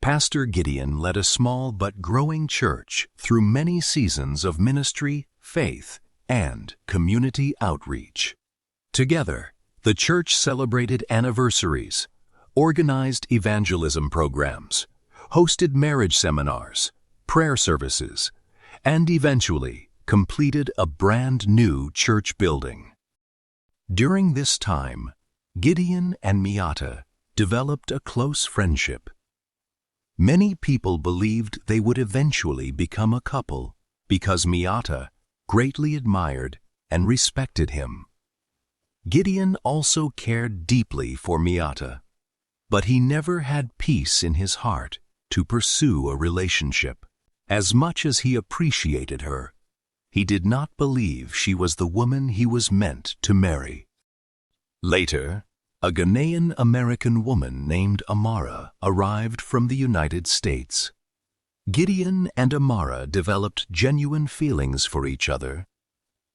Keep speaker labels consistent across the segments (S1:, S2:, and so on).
S1: Pastor Gideon led a small but growing church through many seasons of ministry, faith, and community outreach. Together, the church celebrated anniversaries, organized evangelism programs, hosted marriage seminars, prayer services, and eventually completed a brand new church building. During this time, Gideon and Miatta developed a close friendship. Many people believed they would eventually become a couple because Miatta greatly admired and respected him. Gideon also cared deeply for Miatta, but he never had peace in his heart to pursue a relationship. As much as he appreciated her, he did not believe she was the woman he was meant to marry. Later, a Ghanaian-American woman named Amara arrived from the United States. Gideon and Amara developed genuine feelings for each other,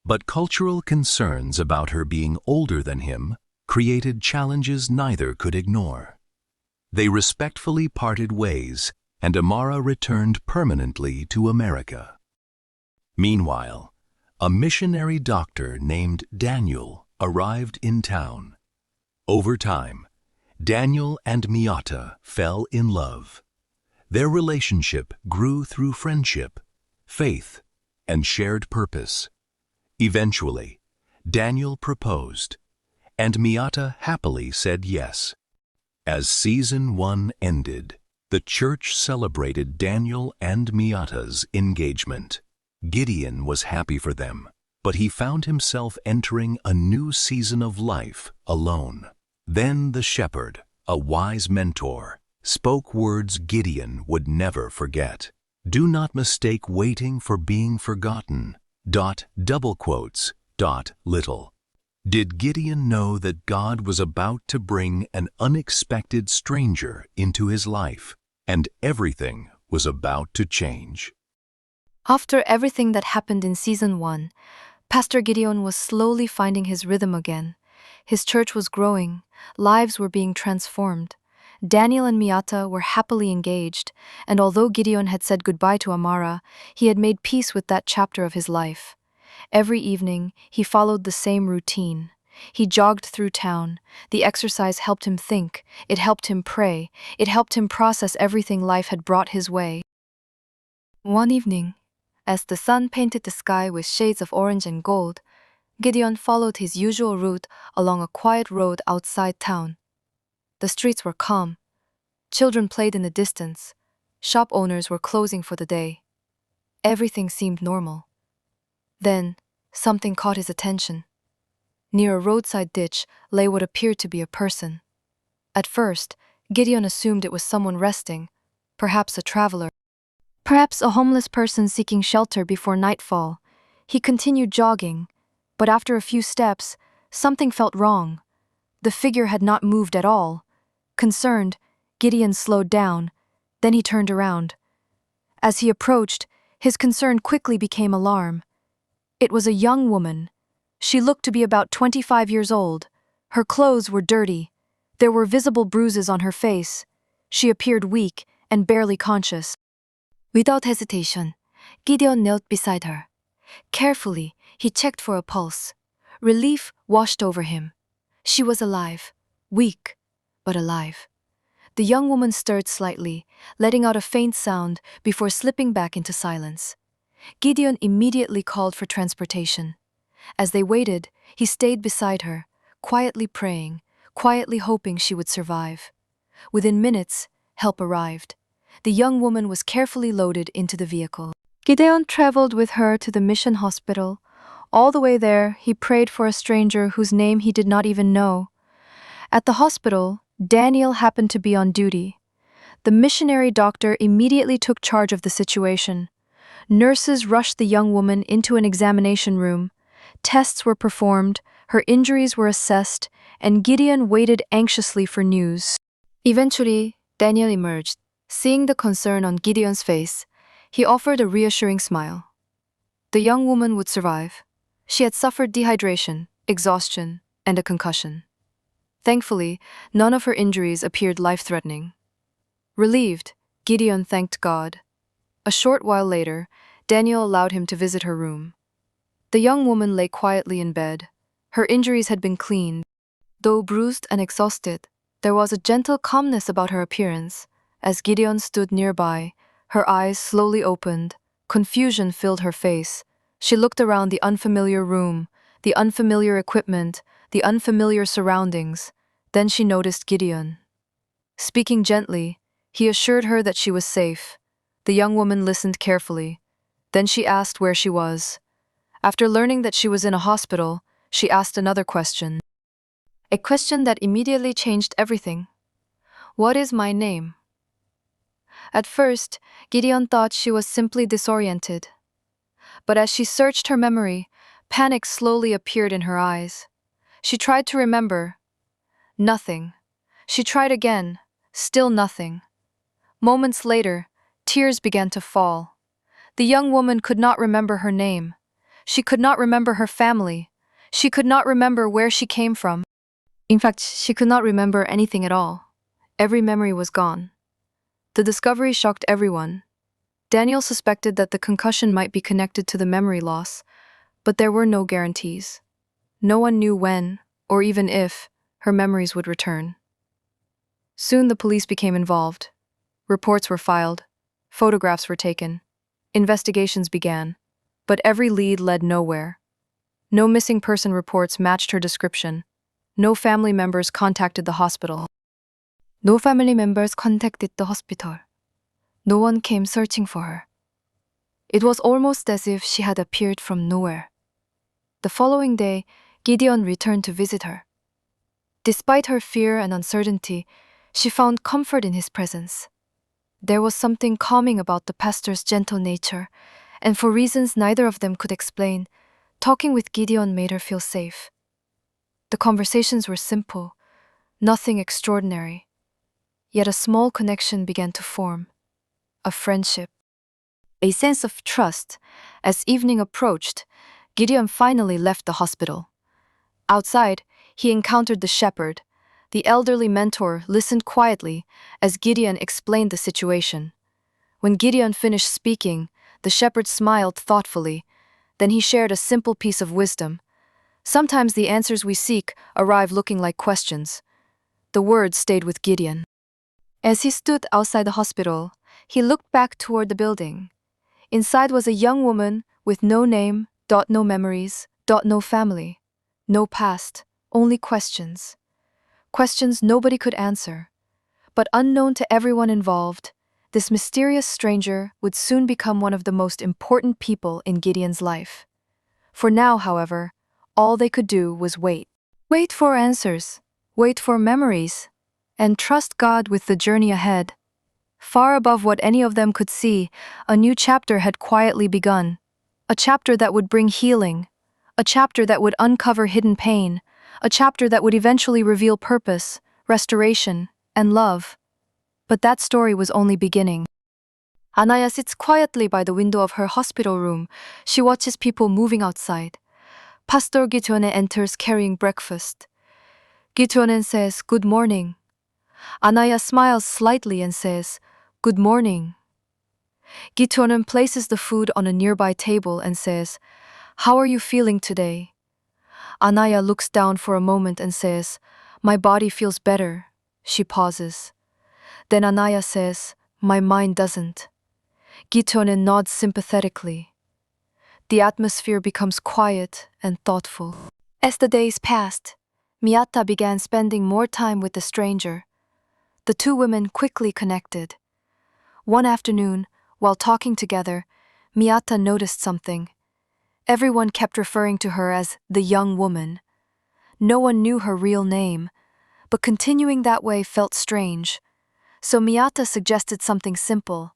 S1: but cultural concerns about her being older than him created challenges neither could ignore. They respectfully parted ways, and Amara returned permanently to America. Meanwhile, a missionary doctor named Daniel arrived in town. Over time, Daniel and Miatta fell in love. Their relationship grew through friendship, faith, and shared purpose. Eventually, Daniel proposed, and Miatta happily said yes. As season 1 ended, the church celebrated Daniel and Miatta's engagement. Gideon was happy for them, but he found himself entering a new season of life alone. Then the shepherd, a wise mentor, spoke words Gideon would never forget. "Do not mistake waiting for being forgotten. ... Little." Did Gideon know that God was about to bring an unexpected stranger into his life, and everything was about to change?
S2: After everything that happened in season 1, Pastor Gideon was slowly finding his rhythm again. His church was growing, lives were being transformed. Daniel and Miatta were happily engaged, and although Gideon had said goodbye to Amara, he had made peace with that chapter of his life. Every evening, he followed the same routine. He jogged through town. The exercise helped him think, it helped him pray, it helped him process everything life had brought his way. One evening, as the sun painted the sky with shades of orange and gold, Gideon followed his usual route along a quiet road outside town. The streets were calm. Children played in the distance. Shop owners were closing for the day. Everything seemed normal. Then, something caught his attention. Near a roadside ditch lay what appeared to be a person. At first, Gideon assumed it was someone resting, perhaps a traveler. Perhaps a homeless person seeking shelter before nightfall. He continued jogging, but after a few steps, something felt wrong. The figure had not moved at all. Concerned, Gideon slowed down, then he turned around. As he approached, his concern quickly became alarm. It was a young woman. She looked to be about 25 years old. Her clothes were dirty. There were visible bruises on her face. She appeared weak and barely conscious. Without hesitation, Gideon knelt beside her. Carefully, he checked for a pulse. Relief washed over him. She was alive, weak, but alive. The young woman stirred slightly, letting out a faint sound before slipping back into silence. Gideon immediately called for transportation. As they waited, he stayed beside her, quietly praying, quietly hoping she would survive. Within minutes, help arrived. The young woman was carefully loaded into the vehicle. Gideon traveled with her to the mission hospital. All the way there, he prayed for a stranger whose name he did not even know. At the hospital, Daniel happened to be on duty. The missionary doctor immediately took charge of the situation. Nurses rushed the young woman into an examination room. Tests were performed, her injuries were assessed, and Gideon waited anxiously for news. Eventually, Daniel emerged. Seeing the concern on Gideon's face, he offered a reassuring smile. The young woman would survive. She had suffered dehydration, exhaustion, and a concussion. Thankfully, none of her injuries appeared life-threatening. Relieved, Gideon thanked God. A short while later, Daniel allowed him to visit her room. The young woman lay quietly in bed. Her injuries had been cleaned. Though bruised and exhausted, there was a gentle calmness about her appearance. As Gideon stood nearby, her eyes slowly opened. Confusion filled her face. She looked around the unfamiliar room, the unfamiliar equipment, the unfamiliar surroundings. Then she noticed Gideon. Speaking gently, he assured her that she was safe. The young woman listened carefully. Then she asked where she was. After learning that she was in a hospital, she asked another question. A question that immediately changed everything. What is my name? At first, Gideon thought she was simply disoriented. But as she searched her memory, panic slowly appeared in her eyes. She tried to remember. Nothing. She tried again. Still nothing. Moments later, tears began to fall. The young woman could not remember her name. She could not remember her family. She could not remember where she came from. In fact, she could not remember anything at all. Every memory was gone. The discovery shocked everyone. Daniel suspected that the concussion might be connected to the memory loss, but there were no guarantees. No one knew when, or even if, her memories would return. Soon the police became involved. Reports were filed. Photographs were taken. Investigations began. But every lead led nowhere. No missing person reports matched her description. No family members contacted the hospital. No family members contacted the hospital. No one came searching for her. It was almost as if she had appeared from nowhere. The following day, Gideon returned to visit her. Despite her fear and uncertainty, she found comfort in his presence. There was something calming about the pastor's gentle nature, and for reasons neither of them could explain, talking with Gideon made her feel safe. The conversations were simple, nothing extraordinary. Yet a small connection began to form. A friendship. A sense of trust. As evening approached, Gideon finally left the hospital. Outside, he encountered the shepherd. The elderly mentor listened quietly as Gideon explained the situation. When Gideon finished speaking, the shepherd smiled thoughtfully. Then he shared a simple piece of wisdom. Sometimes the answers we seek arrive looking like questions. The words stayed with Gideon. As he stood outside the hospital, he looked back toward the building. Inside was a young woman with no name, no memories, no family, no past, only questions. Questions nobody could answer. But unknown to everyone involved, this mysterious stranger would soon become one of the most important people in Gideon's life. For now, however, all they could do was wait. Wait for answers, wait for memories, and trust God with the journey ahead. Far above what any of them could see, a new chapter had quietly begun. A chapter that would bring healing. A chapter that would uncover hidden pain. A chapter that would eventually reveal purpose, restoration, and love. But that story was only beginning. Anaya sits quietly by the window of her hospital room. She watches people moving outside. Pastor Gideon enters carrying breakfast. Gideon says, "Good morning." Anaya smiles slightly and says, "Good morning." Gideon places the food on a nearby table and says, "How are you feeling today?" Anaya looks down for a moment and says, "My body feels better." She pauses. Then Anaya says, "My mind doesn't." Gideon nods sympathetically. The atmosphere becomes quiet and thoughtful. As the days passed, Miatta began spending more time with the stranger. The two women quickly connected. One afternoon, while talking together, Miatta noticed something. Everyone kept referring to her as the young woman. No one knew her real name, but continuing that way felt strange. So Miatta suggested something simple,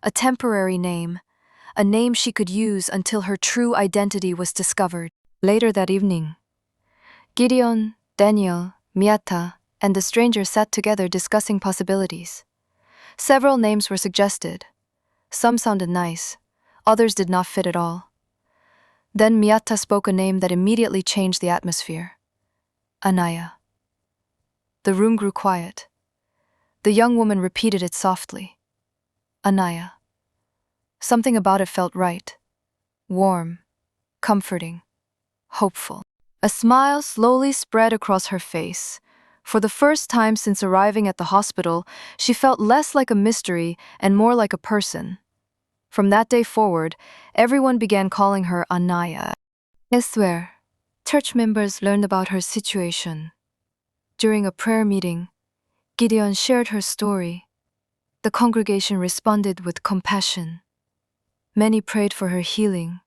S2: a temporary name, a name she could use until her true identity was discovered. Later that evening, Gideon, Daniel, Miatta, and the stranger sat together discussing possibilities. Several names were suggested. Some sounded nice, others did not fit at all. Then Miatta spoke a name that immediately changed the atmosphere. Anaya. The room grew quiet. The young woman repeated it softly. Anaya. Something about it felt right. Warm, comforting, hopeful. A smile slowly spread across her face. For the first time since arriving at the hospital, she felt less like a mystery and more like a person. From that day forward, everyone began calling her Anaya. Elsewhere, church members learned about her situation. During a prayer meeting, Gideon shared her story. The congregation responded with compassion. Many prayed for her healing.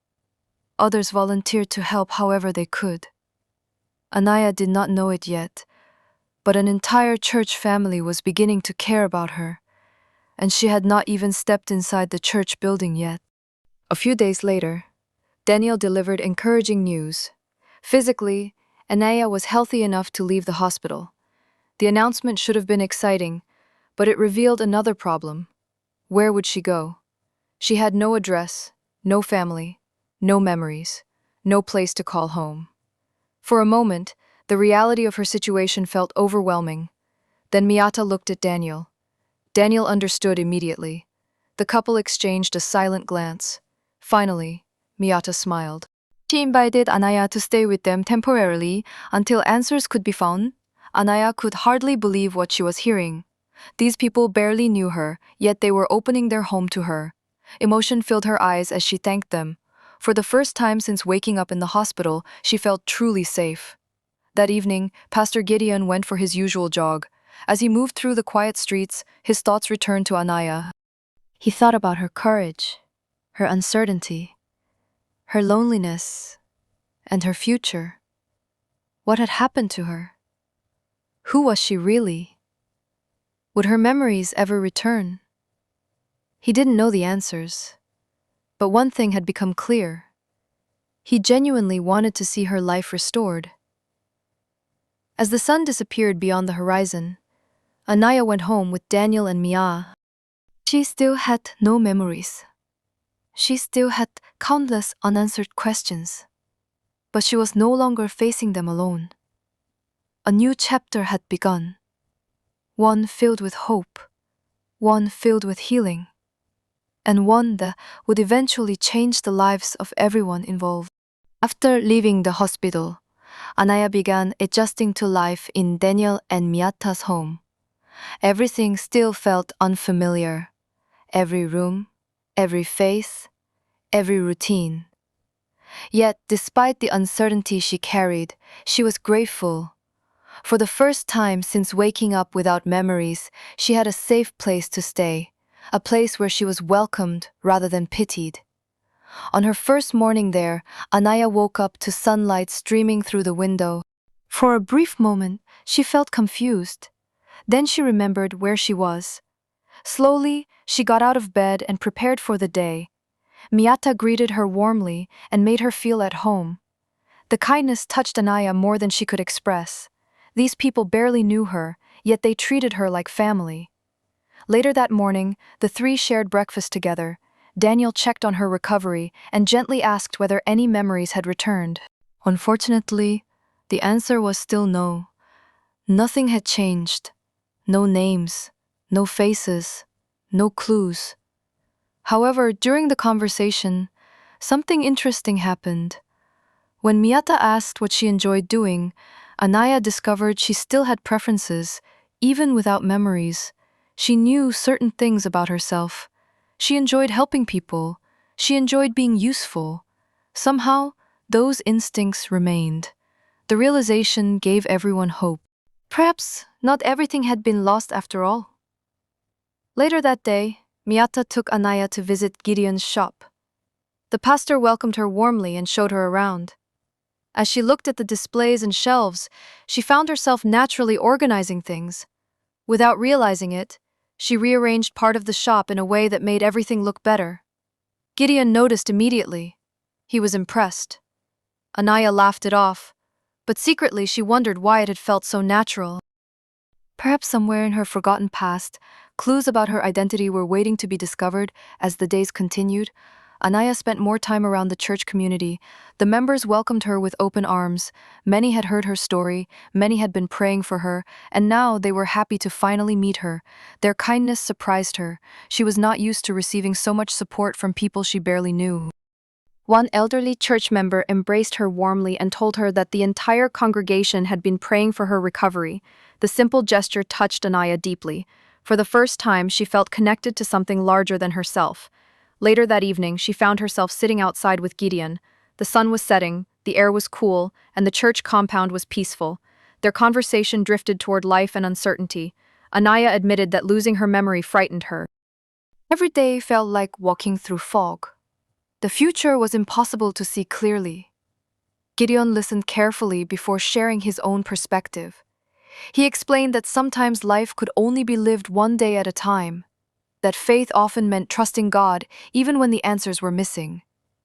S2: Others volunteered to help however they could. Anaya did not know it yet, but an entire church family was beginning to care about her, and she had not even stepped inside the church building yet. A few days later, Daniel delivered encouraging news. Physically, Anaya was healthy enough to leave the hospital. The announcement should have been exciting, but it revealed another problem. Where would she go? She had no address, no family, no memories, no place to call home. For a moment, the reality of her situation felt overwhelming. Then Miatta looked at Daniel. Daniel understood immediately. The couple exchanged a silent glance. Finally, Miatta smiled. She invited Anaya to stay with them temporarily until answers could be found. Anaya could hardly believe what she was hearing. These people barely knew her, yet they were opening their home to her. Emotion filled her eyes as she thanked them. For the first time since waking up in the hospital, she felt truly safe. That evening, Pastor Gideon went for his usual jog. As he moved through the quiet streets, his thoughts returned to Anaya. He thought about her courage, her uncertainty, her loneliness, and her future. What had happened to her? Who was she really? Would her memories ever return? He didn't know the answers, but one thing had become clear. He genuinely wanted to see her life restored. As the sun disappeared beyond the horizon, Anaya went home with Daniel and Miatta. She still had no memories. She still had countless unanswered questions. But she was no longer facing them alone. A new chapter had begun. One filled with hope, one filled with healing, and one that would eventually change the lives of everyone involved. After leaving the hospital, Anaya began adjusting to life in Daniel and Miatta's home. Everything still felt unfamiliar. Every room, every face, every routine. Yet, despite the uncertainty she carried, she was grateful. For the first time since waking up without memories, she had a safe place to stay, a place where she was welcomed rather than pitied. On her first morning there, Anaya woke up to sunlight streaming through the window. For a brief moment, she felt confused. Then she remembered where she was. Slowly, she got out of bed and prepared for the day. Miatta greeted her warmly and made her feel at home. The kindness touched Anaya more than she could express. These people barely knew her, yet they treated her like family. Later that morning, the three shared breakfast together. Daniel checked on her recovery and gently asked whether any memories had returned. Unfortunately, the answer was still no. Nothing had changed. No names, no faces, no clues. However, during the conversation, something interesting happened. When Miatta asked what she enjoyed doing, Anaya discovered she still had preferences, even without memories. She knew certain things about herself. She enjoyed helping people. She enjoyed being useful. Somehow, those instincts remained. The realization gave everyone hope. Perhaps not everything had been lost after all. Later that day, Miatta took Anaya to visit Gideon's shop. The pastor welcomed her warmly and showed her around. As she looked at the displays and shelves, she found herself naturally organizing things. Without realizing it, she rearranged part of the shop in a way that made everything look better. Gideon noticed immediately. He was impressed. Anaya laughed it off, but secretly she wondered why it had felt so natural. Perhaps somewhere in her forgotten past, clues about her identity were waiting to be discovered as the days continued. Anaya spent more time around the church community. The members welcomed her with open arms. Many had heard her story, many had been praying for her, and now they were happy to finally meet her. Their kindness surprised her. She was not used to receiving so much support from people she barely knew. One elderly church member embraced her warmly and told her that the entire congregation had been praying for her recovery. The simple gesture touched Anaya deeply. For the first time, she felt connected to something larger than herself. Later that evening, she found herself sitting outside with Gideon. The sun was setting, the air was cool, and the church compound was peaceful. Their conversation drifted toward life and uncertainty. Anaya admitted that losing her memory frightened her. Every day felt like walking through fog. The future was impossible to see clearly. Gideon listened carefully before sharing his own perspective. He explained that sometimes life could only be lived one day at a time, that faith often meant trusting God even when the answers were missing.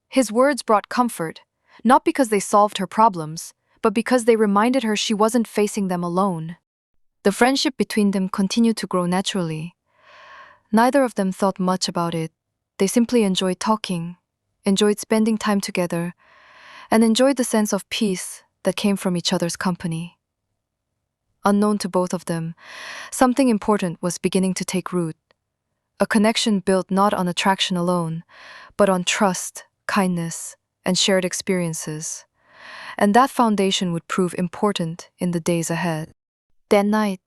S2: His words brought comfort, not because they solved her problems, but because they reminded her she wasn't facing them alone. The friendship between them continued to grow naturally. Neither of them thought much about it. They simply enjoyed talking, enjoyed spending time together, and enjoyed the sense of peace that came from each other's company. Unknown to both of them, something important was beginning to take root. A connection built not on attraction alone, but on trust, kindness, and shared experiences. And that foundation would prove important in the days ahead. That night,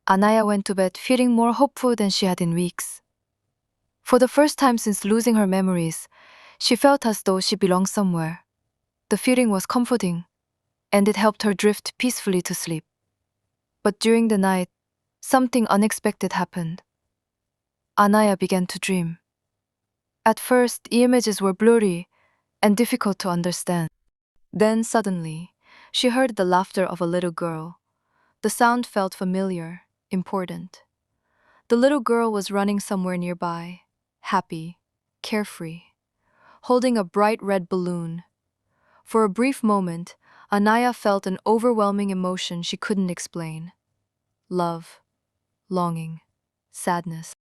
S2: Anaya went to bed feeling more hopeful than she had in weeks. For the first time since losing her memories, she felt as though she belonged somewhere. The feeling was comforting, and it helped her drift peacefully to sleep. But during the night, something unexpected happened. Anaya began to dream. At first, the images were blurry and difficult to understand. Then suddenly, she heard the laughter of a little girl. The sound felt familiar, important. The little girl was running somewhere nearby, happy, carefree, holding a bright red balloon. For a brief moment, Anaya felt an overwhelming emotion she couldn't explain. Love, longing, sadness.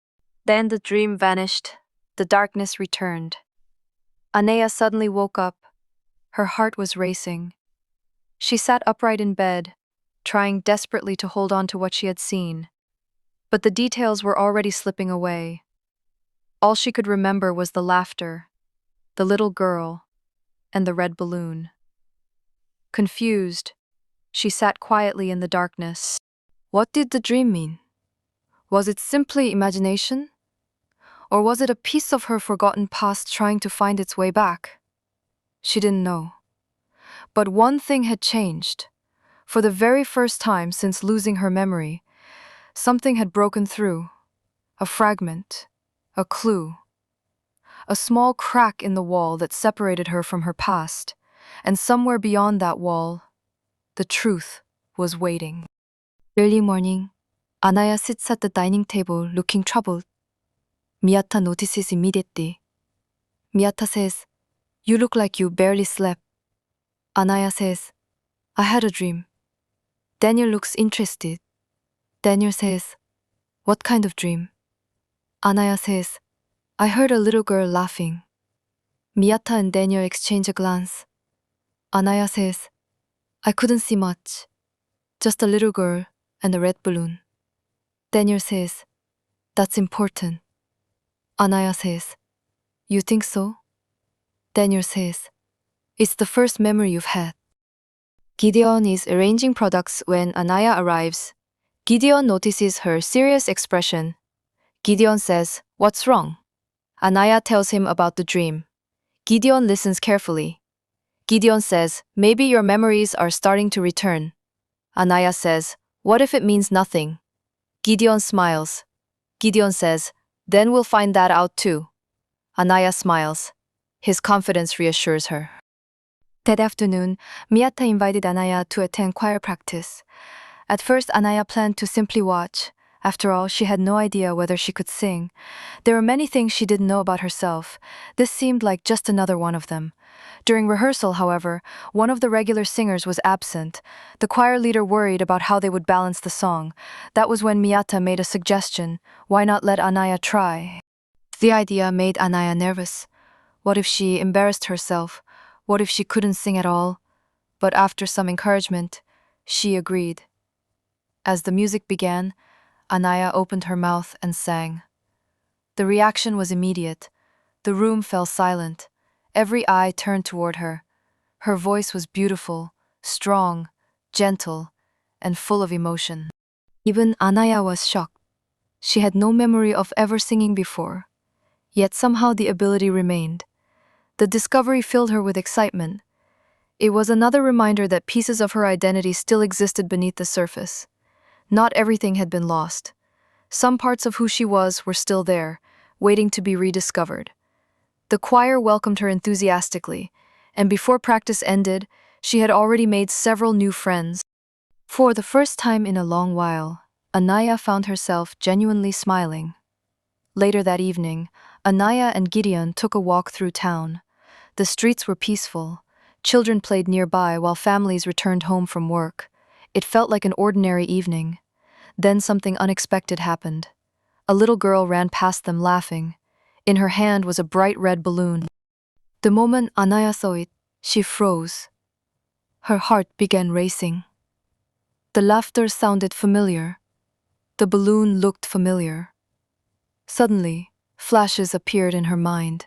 S2: Then the dream vanished. The darkness returned. Anaya suddenly woke up. Her heart was racing. She sat upright in bed, trying desperately to hold on to what she had seen. But the details were already slipping away. All she could remember was the laughter, the little girl, and the red balloon. Confused, she sat quietly in the darkness. What did the dream mean? Was it simply imagination? Or was it a piece of her forgotten past trying to find its way back? She didn't know. But one thing had changed. For the very first time since losing her memory, something had broken through. A fragment, a clue. A small crack in the wall that separated her from her past. And somewhere beyond that wall, the truth was waiting. Early morning, Anaya sits at the dining table looking troubled. Miatta notices immediately. Miatta says, "You look like you barely slept." Anaya says, "I had a dream." Daniel looks interested. Daniel says, "What kind of dream?" Anaya says, "I heard a little girl laughing." Miatta and Daniel exchange a glance. Anaya says, "I couldn't see much. Just a little girl and a red balloon." Daniel says, "That's important." Anaya says, "You think so?" Daniel says, "It's the first memory you've had." Gideon is arranging products when Anaya arrives. Gideon notices her serious expression. Gideon says, "What's wrong?" Anaya tells him about the dream. Gideon listens carefully. Gideon says, "Maybe your memories are starting to return." Anaya says, "What if it means nothing?" Gideon smiles. Gideon says, "Then we'll find that out too." Anaya smiles. His confidence reassures her. That afternoon, Miatta invited Anaya to attend choir practice. At first, Anaya planned to simply watch. After all, she had no idea whether she could sing. There were many things she didn't know about herself. This seemed like just another one of them. During rehearsal, however, one of the regular singers was absent. The choir leader worried about how they would balance the song. That was when Miatta made a suggestion. Why not let Anaya try? The idea made Anaya nervous. What if she embarrassed herself? What if she couldn't sing at all? But after some encouragement, she agreed. As the music began, Anaya opened her mouth and sang. The reaction was immediate. The room fell silent. Every eye turned toward her. Her voice was beautiful, strong, gentle, and full of emotion. Even Anaya was shocked. She had no memory of ever singing before. Yet somehow the ability remained. The discovery filled her with excitement. It was another reminder that pieces of her identity still existed beneath the surface. Not everything had been lost. Some parts of who she was were still there, waiting to be rediscovered. The choir welcomed her enthusiastically, and before practice ended, she had already made several new friends. For the first time in a long while, Anaya found herself genuinely smiling. Later that evening, Anaya and Gideon took a walk through town. The streets were peaceful. Children played nearby while families returned home from work. It felt like an ordinary evening. Then something unexpected happened. A little girl ran past them laughing. In her hand was a bright red balloon. The moment Anaya saw it, she froze. Her heart began racing. The laughter sounded familiar. The balloon looked familiar. Suddenly, flashes appeared in her mind.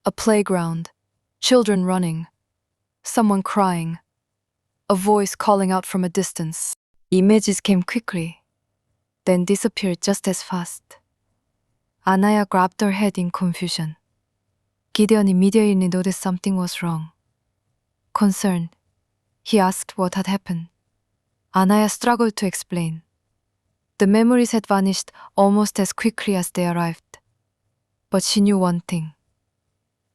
S2: A playground, children running, someone crying, a voice calling out from a distance. Images came quickly, then disappeared just as fast. Anaya grabbed her head in confusion. Gideon immediately noticed something was wrong. Concerned, he asked what had happened. Anaya struggled to explain. The memories had vanished almost as quickly as they arrived. But she knew one thing.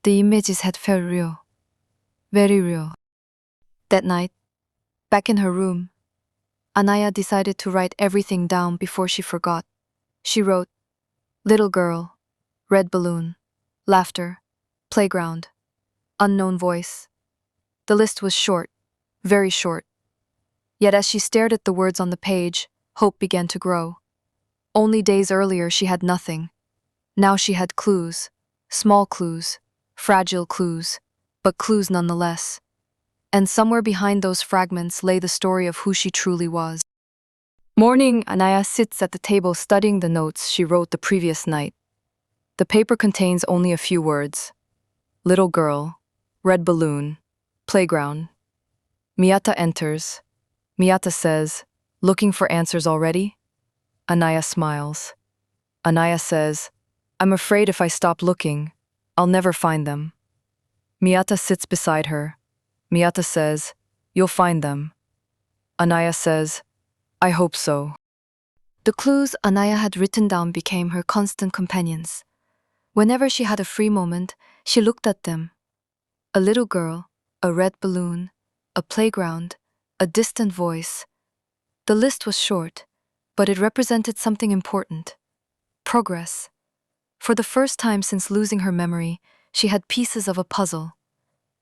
S2: The images had felt real. Very real. That night, back in her room, Anaya decided to write everything down before she forgot. She wrote, little girl, red balloon, laughter, playground, unknown voice. The list was short, very short. Yet as she stared at the words on the page, hope began to grow. Only days earlier she had nothing. Now she had clues, small clues, fragile clues, but clues nonetheless. And somewhere behind those fragments lay the story of who she truly was. Morning, Anaya sits at the table studying the notes she wrote the previous night. The paper contains only a few words. Little girl, red balloon, playground. Miatta enters. Miatta says, looking for answers already? Anaya smiles. Anaya says, I'm afraid if I stop looking, I'll never find them. Miatta sits beside her. Miatta says, you'll find them. Anaya says, I hope so. The clues Anaya had written down became her constant companions. Whenever she had a free moment, she looked at them. A little girl, a red balloon, a playground, a distant voice. The list was short, but it represented something important. Progress. For the first time since losing her memory, she had pieces of a puzzle.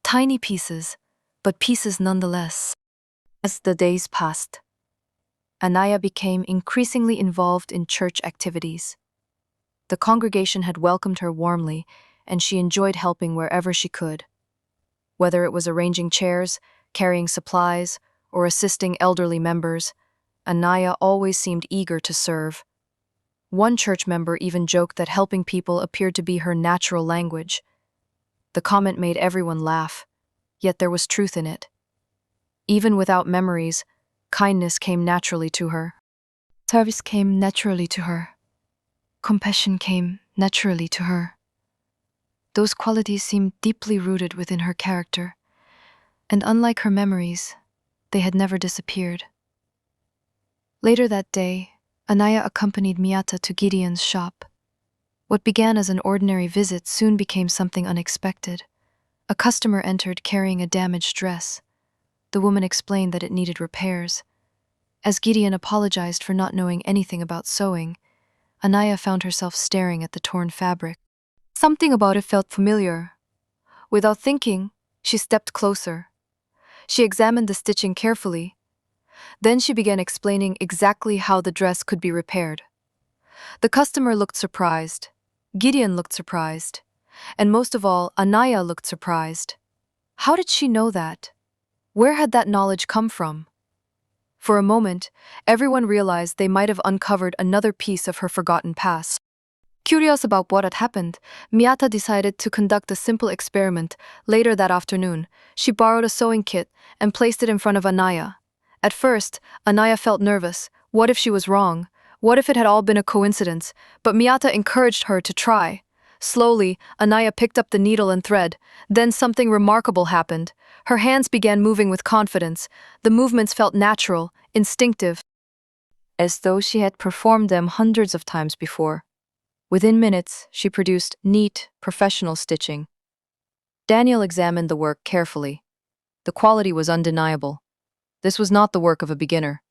S2: Tiny pieces, but pieces nonetheless. As the days passed, Anaya became increasingly involved in church activities. The congregation had welcomed her warmly, and she enjoyed helping wherever she could. Whether it was arranging chairs, carrying supplies, or assisting elderly members, Anaya always seemed eager to serve. One church member even joked that helping people appeared to be her natural language. The comment made everyone laugh, yet there was truth in it. Even without memories, kindness came naturally to her. Service came naturally to her. Compassion came naturally to her. Those qualities seemed deeply rooted within her character, and unlike her memories, they had never disappeared. Later that day, Anaya accompanied Miatta to Gideon's shop. What began as an ordinary visit soon became something unexpected. A customer entered carrying a damaged dress. The woman explained that it needed repairs. As Gideon apologized for not knowing anything about sewing, Anaya found herself staring at the torn fabric. Something about it felt familiar. Without thinking, she stepped closer. She examined the stitching carefully. Then she began explaining exactly how the dress could be repaired. The customer looked surprised. Gideon looked surprised. And most of all, Anaya looked surprised. How did she know that? Where had that knowledge come from? For a moment, everyone realized they might have uncovered another piece of her forgotten past. Curious about what had happened, Miatta decided to conduct a simple experiment. Later that afternoon, she borrowed a sewing kit and placed it in front of Anaya. At first, Anaya felt nervous. What if she was wrong? What if it had all been a coincidence? But Miatta encouraged her to try. Slowly, Anaya picked up the needle and thread. Then something remarkable happened. Her hands began moving with confidence. The movements felt natural, instinctive, as though she had performed them hundreds of times before. Within minutes, she produced neat, professional stitching. Daniel examined the work carefully. The quality was undeniable. This was not the work of a beginner.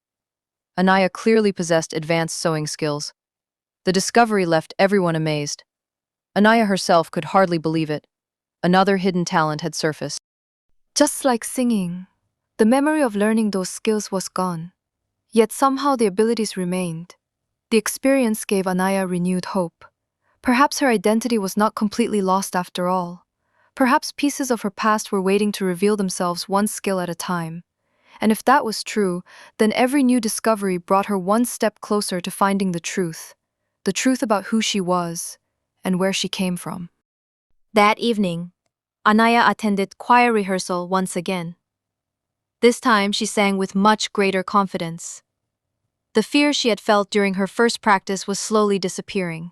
S2: Anaya clearly possessed advanced sewing skills. The discovery left everyone amazed. Anaya herself could hardly believe it. Another hidden talent had surfaced. Just like singing, the memory of learning those skills was gone. Yet somehow the abilities remained. The experience gave Anaya renewed hope. Perhaps her identity was not completely lost after all. Perhaps pieces of her past were waiting to reveal themselves one skill at a time. And if that was true, then every new discovery brought her one step closer to finding the truth about who she was and where she came from. That evening, Anaya attended choir rehearsal once again. This time she sang with much greater confidence. The fear she had felt during her first practice was slowly disappearing.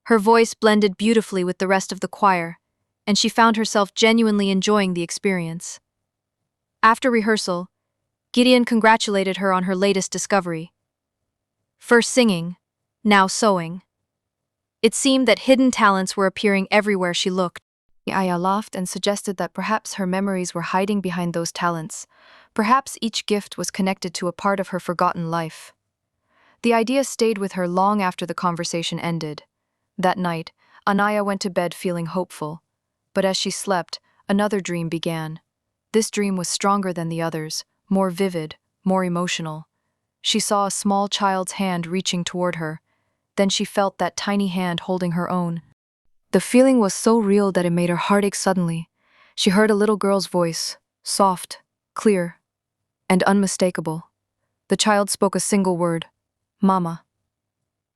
S2: Her voice blended beautifully with the rest of the choir, and she found herself genuinely enjoying the experience. After rehearsal, Gideon congratulated her on her latest discovery. First singing, now sewing. It seemed that hidden talents were appearing everywhere she looked. Anaya laughed and suggested that perhaps her memories were hiding behind those talents. Perhaps each gift was connected to a part of her forgotten life. The idea stayed with her long after the conversation ended. That night, Anaya went to bed feeling hopeful. But as she slept, another dream began. This dream was stronger than the others, more vivid, more emotional. She saw a small child's hand reaching toward her. Then she felt that tiny hand holding her own. The feeling was so real that it made her heart ache suddenly. She heard a little girl's voice, soft, clear, and unmistakable. The child spoke a single word, "Mama."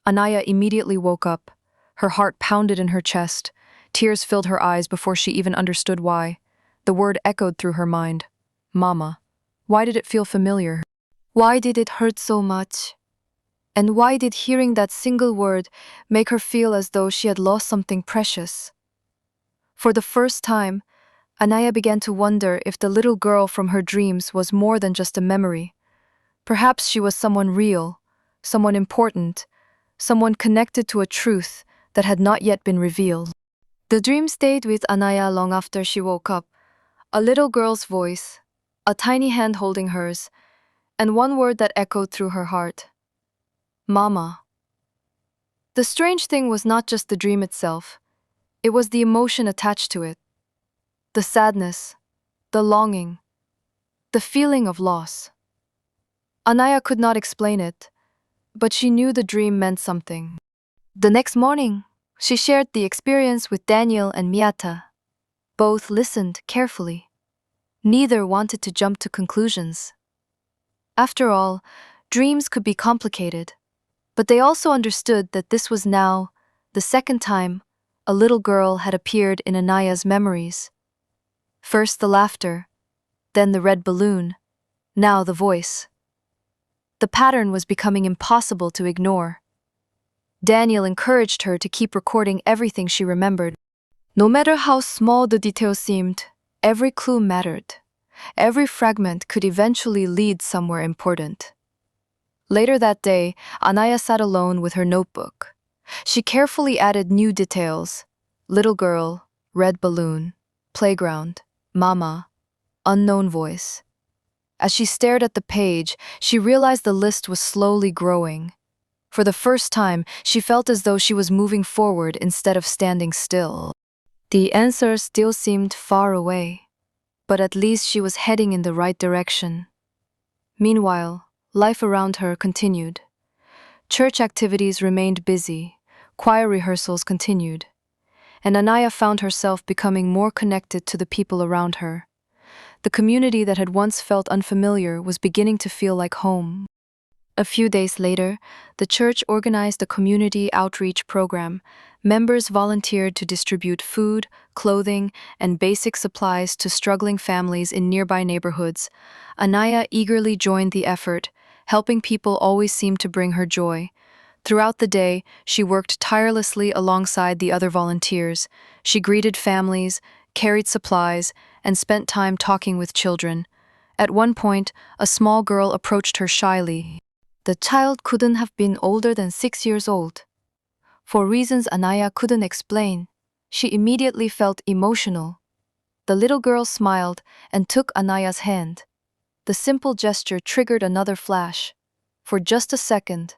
S2: Anaya immediately woke up. Her heart pounded in her chest. Tears filled her eyes before she even understood why. The word echoed through her mind. Mama. Why did it feel familiar? Why did it hurt so much? And why did hearing that single word make her feel as though she had lost something precious? For the first time, Anaya began to wonder if the little girl from her dreams was more than just a memory. Perhaps she was someone real, someone important, someone connected to a truth that had not yet been revealed. The dream stayed with Anaya long after she woke up. A little girl's voice, a tiny hand holding hers, and one word that echoed through her heart. Mama. The strange thing was not just the dream itself. It was the emotion attached to it. The sadness, the longing, the feeling of loss. Anaya could not explain it, but she knew the dream meant something. The next morning, she shared the experience with Daniel and Miatta. Both listened carefully. Neither wanted to jump to conclusions. After all, dreams could be complicated, but they also understood that this was now the second time a little girl had appeared in Anaya's memories. First the laughter, then the red balloon, now the voice. The pattern was becoming impossible to ignore. Daniel encouraged her to keep recording everything she remembered. No matter how small the details seemed, every clue mattered. Every fragment could eventually lead somewhere important. Later that day, Anaya sat alone with her notebook. She carefully added new details: little girl, red balloon, playground, mama, unknown voice. As she stared at the page, she realized the list was slowly growing. For the first time, she felt as though she was moving forward instead of standing still. The answer still seemed far away, but at least she was heading in the right direction. Meanwhile, life around her continued. Church activities remained busy, choir rehearsals continued, and Anaya found herself becoming more connected to the people around her. The community that had once felt unfamiliar was beginning to feel like home. A few days later, the church organized a community outreach program. Members volunteered to distribute food, clothing, and basic supplies to struggling families in nearby neighborhoods. Anaya eagerly joined the effort. Helping people always seemed to bring her joy. Throughout the day, she worked tirelessly alongside the other volunteers. She greeted families, carried supplies, and spent time talking with children. At one point, a small girl approached her shyly. The child couldn't have been older than 6 years old. For reasons Anaya couldn't explain, she immediately felt emotional. The little girl smiled and took Anaya's hand. The simple gesture triggered another flash. For just a second,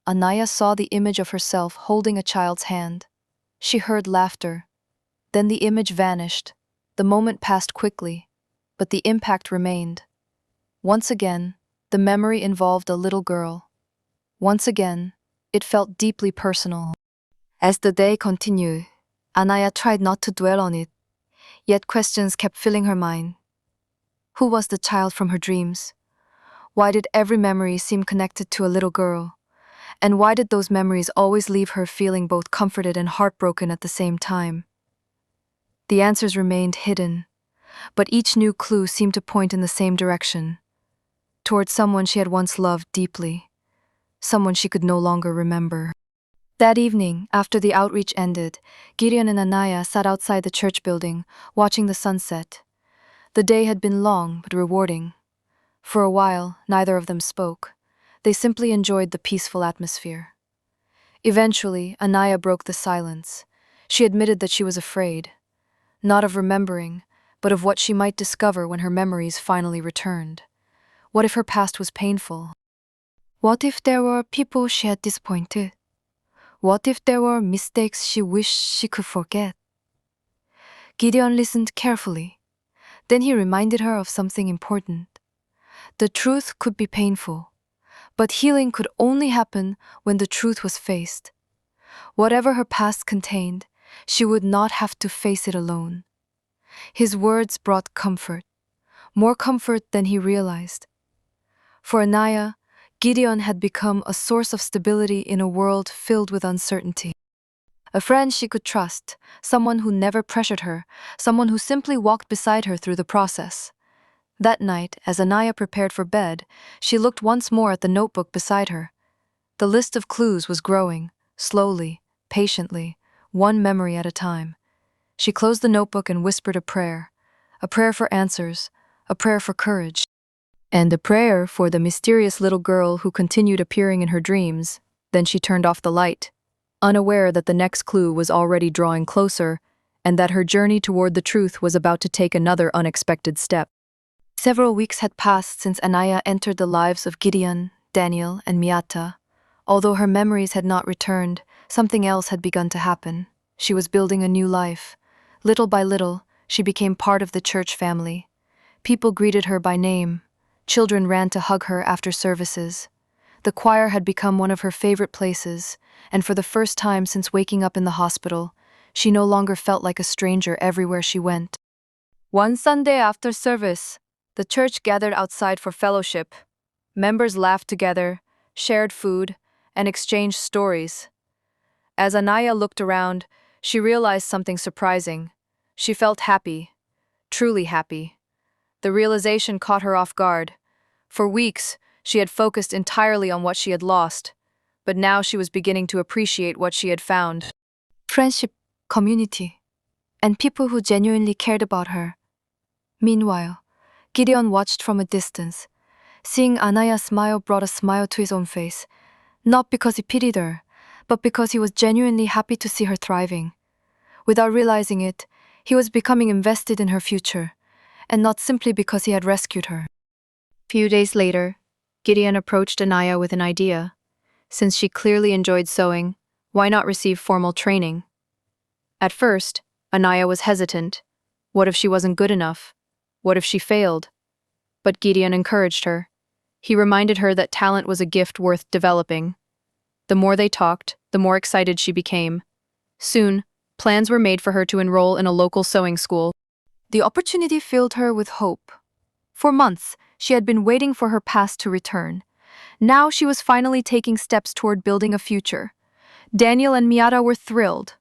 S2: Anaya saw the image of herself holding a child's hand. She heard laughter. Then the image vanished. The moment passed quickly, but the impact remained. Once again, the memory involved a little girl. Once again, it felt deeply personal. As the day continued, Anaya tried not to dwell on it, yet questions kept filling her mind. Who was the child from her dreams? Why did every memory seem connected to a little girl? And why did those memories always leave her feeling both comforted and heartbroken at the same time? The answers remained hidden, but each new clue seemed to point in the same direction, towards someone she had once loved deeply, someone she could no longer remember. That evening, after the outreach ended, Gideon and Anaya sat outside the church building, watching the sunset. The day had been long but rewarding. For a while, neither of them spoke. They simply enjoyed the peaceful atmosphere. Eventually, Anaya broke the silence. She admitted that she was afraid, not of remembering, but of what she might discover when her memories finally returned. What if her past was painful? What if there were people she had disappointed? What if there were mistakes she wished she could forget? Gideon listened carefully. Then he reminded her of something important. The truth could be painful, but healing could only happen when the truth was faced. Whatever her past contained, she would not have to face it alone. His words brought comfort, more comfort than he realized. For Anaya, Gideon had become a source of stability in a world filled with uncertainty. A friend she could trust, someone who never pressured her, someone who simply walked beside her through the process. That night, as Anaya prepared for bed, she looked once more at the notebook beside her. The list of clues was growing, slowly, patiently, one memory at a time. She closed the notebook and whispered a prayer for answers, a prayer for courage, and a prayer for the mysterious little girl who continued appearing in her dreams. Then she turned off the light, unaware that the next clue was already drawing closer and that her journey toward the truth was about to take another unexpected step. Several weeks had passed since Anaya entered the lives of Gideon, Daniel, and Miatta. Although her memories had not returned, something else had begun to happen. She was building a new life. Little by little, she became part of the church family. People greeted her by name. Children ran to hug her after services. The choir had become one of her favorite places, and for the first time since waking up in the hospital, she no longer felt like a stranger everywhere she went. One Sunday after service, the church gathered outside for fellowship. Members laughed together, shared food, and exchanged stories. As Anaya looked around, she realized something surprising. She felt happy, truly happy. The realization caught her off guard. For weeks, she had focused entirely on what she had lost, but now she was beginning to appreciate what she had found. Friendship, community, and people who genuinely cared about her. Meanwhile, Gideon watched from a distance. Seeing Anaya smile brought a smile to his own face, not because he pitied her, but because he was genuinely happy to see her thriving. Without realizing it, he was becoming invested in her future, and not simply because he had rescued her. Few days later, Gideon approached Anaya with an idea. Since she clearly enjoyed sewing, why not receive formal training? At first, Anaya was hesitant. What if she wasn't good enough? What if she failed? But Gideon encouraged her. He reminded her that talent was a gift worth developing. The more they talked, the more excited she became. Soon, plans were made for her to enroll in a local sewing school. The opportunity filled her with hope. For months, she had been waiting for her past to return. Now she was finally taking steps toward building a future. Daniel and Miatta were thrilled.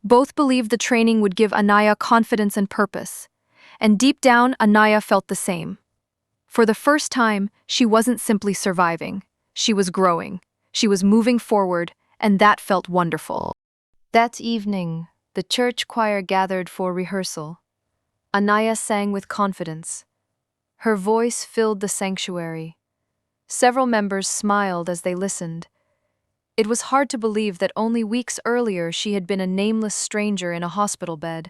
S2: Both believed the training would give Anaya confidence and purpose. And deep down, Anaya felt the same. For the first time, she wasn't simply surviving. She was growing. She was moving forward, and that felt wonderful. That evening, the church choir gathered for rehearsal. Anaya sang with confidence. Her voice filled the sanctuary. Several members smiled as they listened. It was hard to believe that only weeks earlier she had been a nameless stranger in a hospital bed.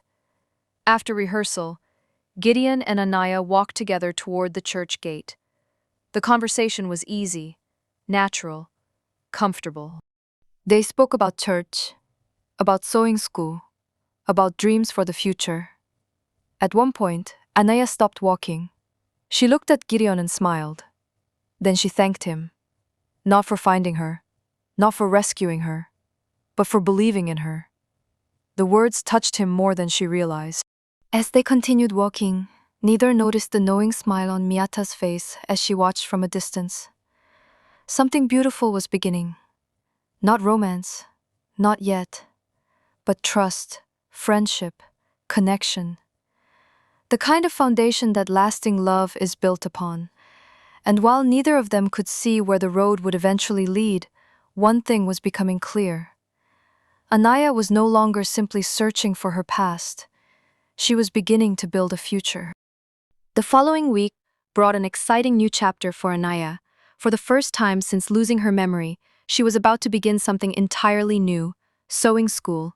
S2: After rehearsal, Gideon and Anaya walked together toward the church gate. The conversation was easy, natural, comfortable. They spoke about church, about sewing school, about dreams for the future. At one point, Anaya stopped walking. She looked at Gideon and smiled. Then she thanked him, not for finding her, not for rescuing her, but for believing in her. The words touched him more than she realized. As they continued walking, neither noticed the knowing smile on Miatta's face as she watched from a distance. Something beautiful was beginning. Not romance, not yet, but trust, friendship, connection. The kind of foundation that lasting love is built upon. And while neither of them could see where the road would eventually lead, one thing was becoming clear. Anaya was no longer simply searching for her past. She was beginning to build a future. The following week brought an exciting new chapter for Anaya. For the first time since losing her memory, she was about to begin something entirely new, sewing school.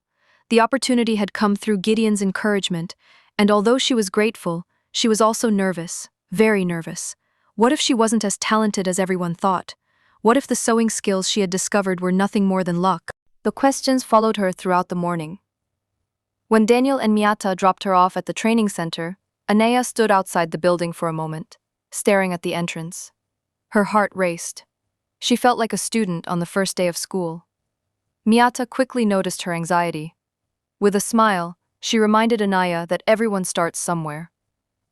S2: The opportunity had come through Gideon's encouragement, and although she was grateful, she was also nervous, very nervous. What if she wasn't as talented as everyone thought? What if the sewing skills she had discovered were nothing more than luck? The questions followed her throughout the morning. When Daniel and Miatta dropped her off at the training center, Anaya stood outside the building for a moment, staring at the entrance. Her heart raced. She felt like a student on the first day of school. Miatta quickly noticed her anxiety. With a smile, she reminded Anaya that everyone starts somewhere.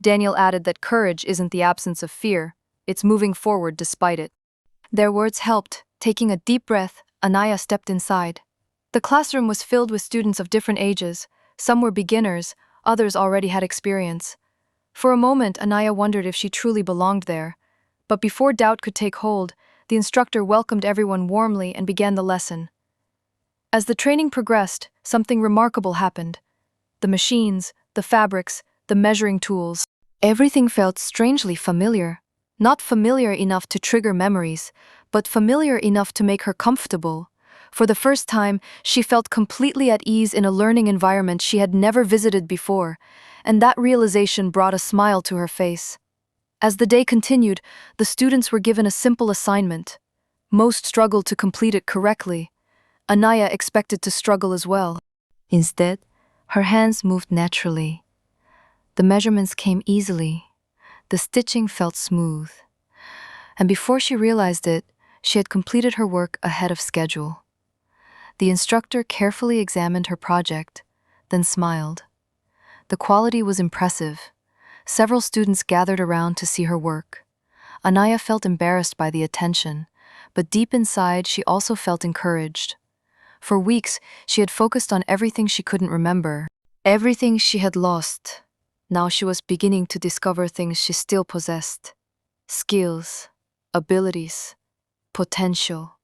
S2: Daniel added that courage isn't the absence of fear, it's moving forward despite it. Their words helped. Taking a deep breath, Anaya stepped inside. The classroom was filled with students of different ages. Some were beginners, others already had experience. For a moment, Anaya wondered if she truly belonged there. But before doubt could take hold, the instructor welcomed everyone warmly and began the lesson. As the training progressed, something remarkable happened. The machines, the fabrics, the measuring tools. Everything felt strangely familiar. Not familiar enough to trigger memories, but familiar enough to make her comfortable. For the first time, she felt completely at ease in a learning environment she had never visited before, and that realization brought a smile to her face. As the day continued, the students were given a simple assignment. Most struggled to complete it correctly. Anaya expected to struggle as well. Instead, her hands moved naturally. The measurements came easily. The stitching felt smooth. And before she realized it, she had completed her work ahead of schedule. The instructor carefully examined her project, then smiled. The quality was impressive. Several students gathered around to see her work. Anaya felt embarrassed by the attention, but deep inside she also felt encouraged. For weeks, she had focused on everything she couldn't remember, everything she had lost. Now she was beginning to discover things she still possessed. Skills, abilities, potential.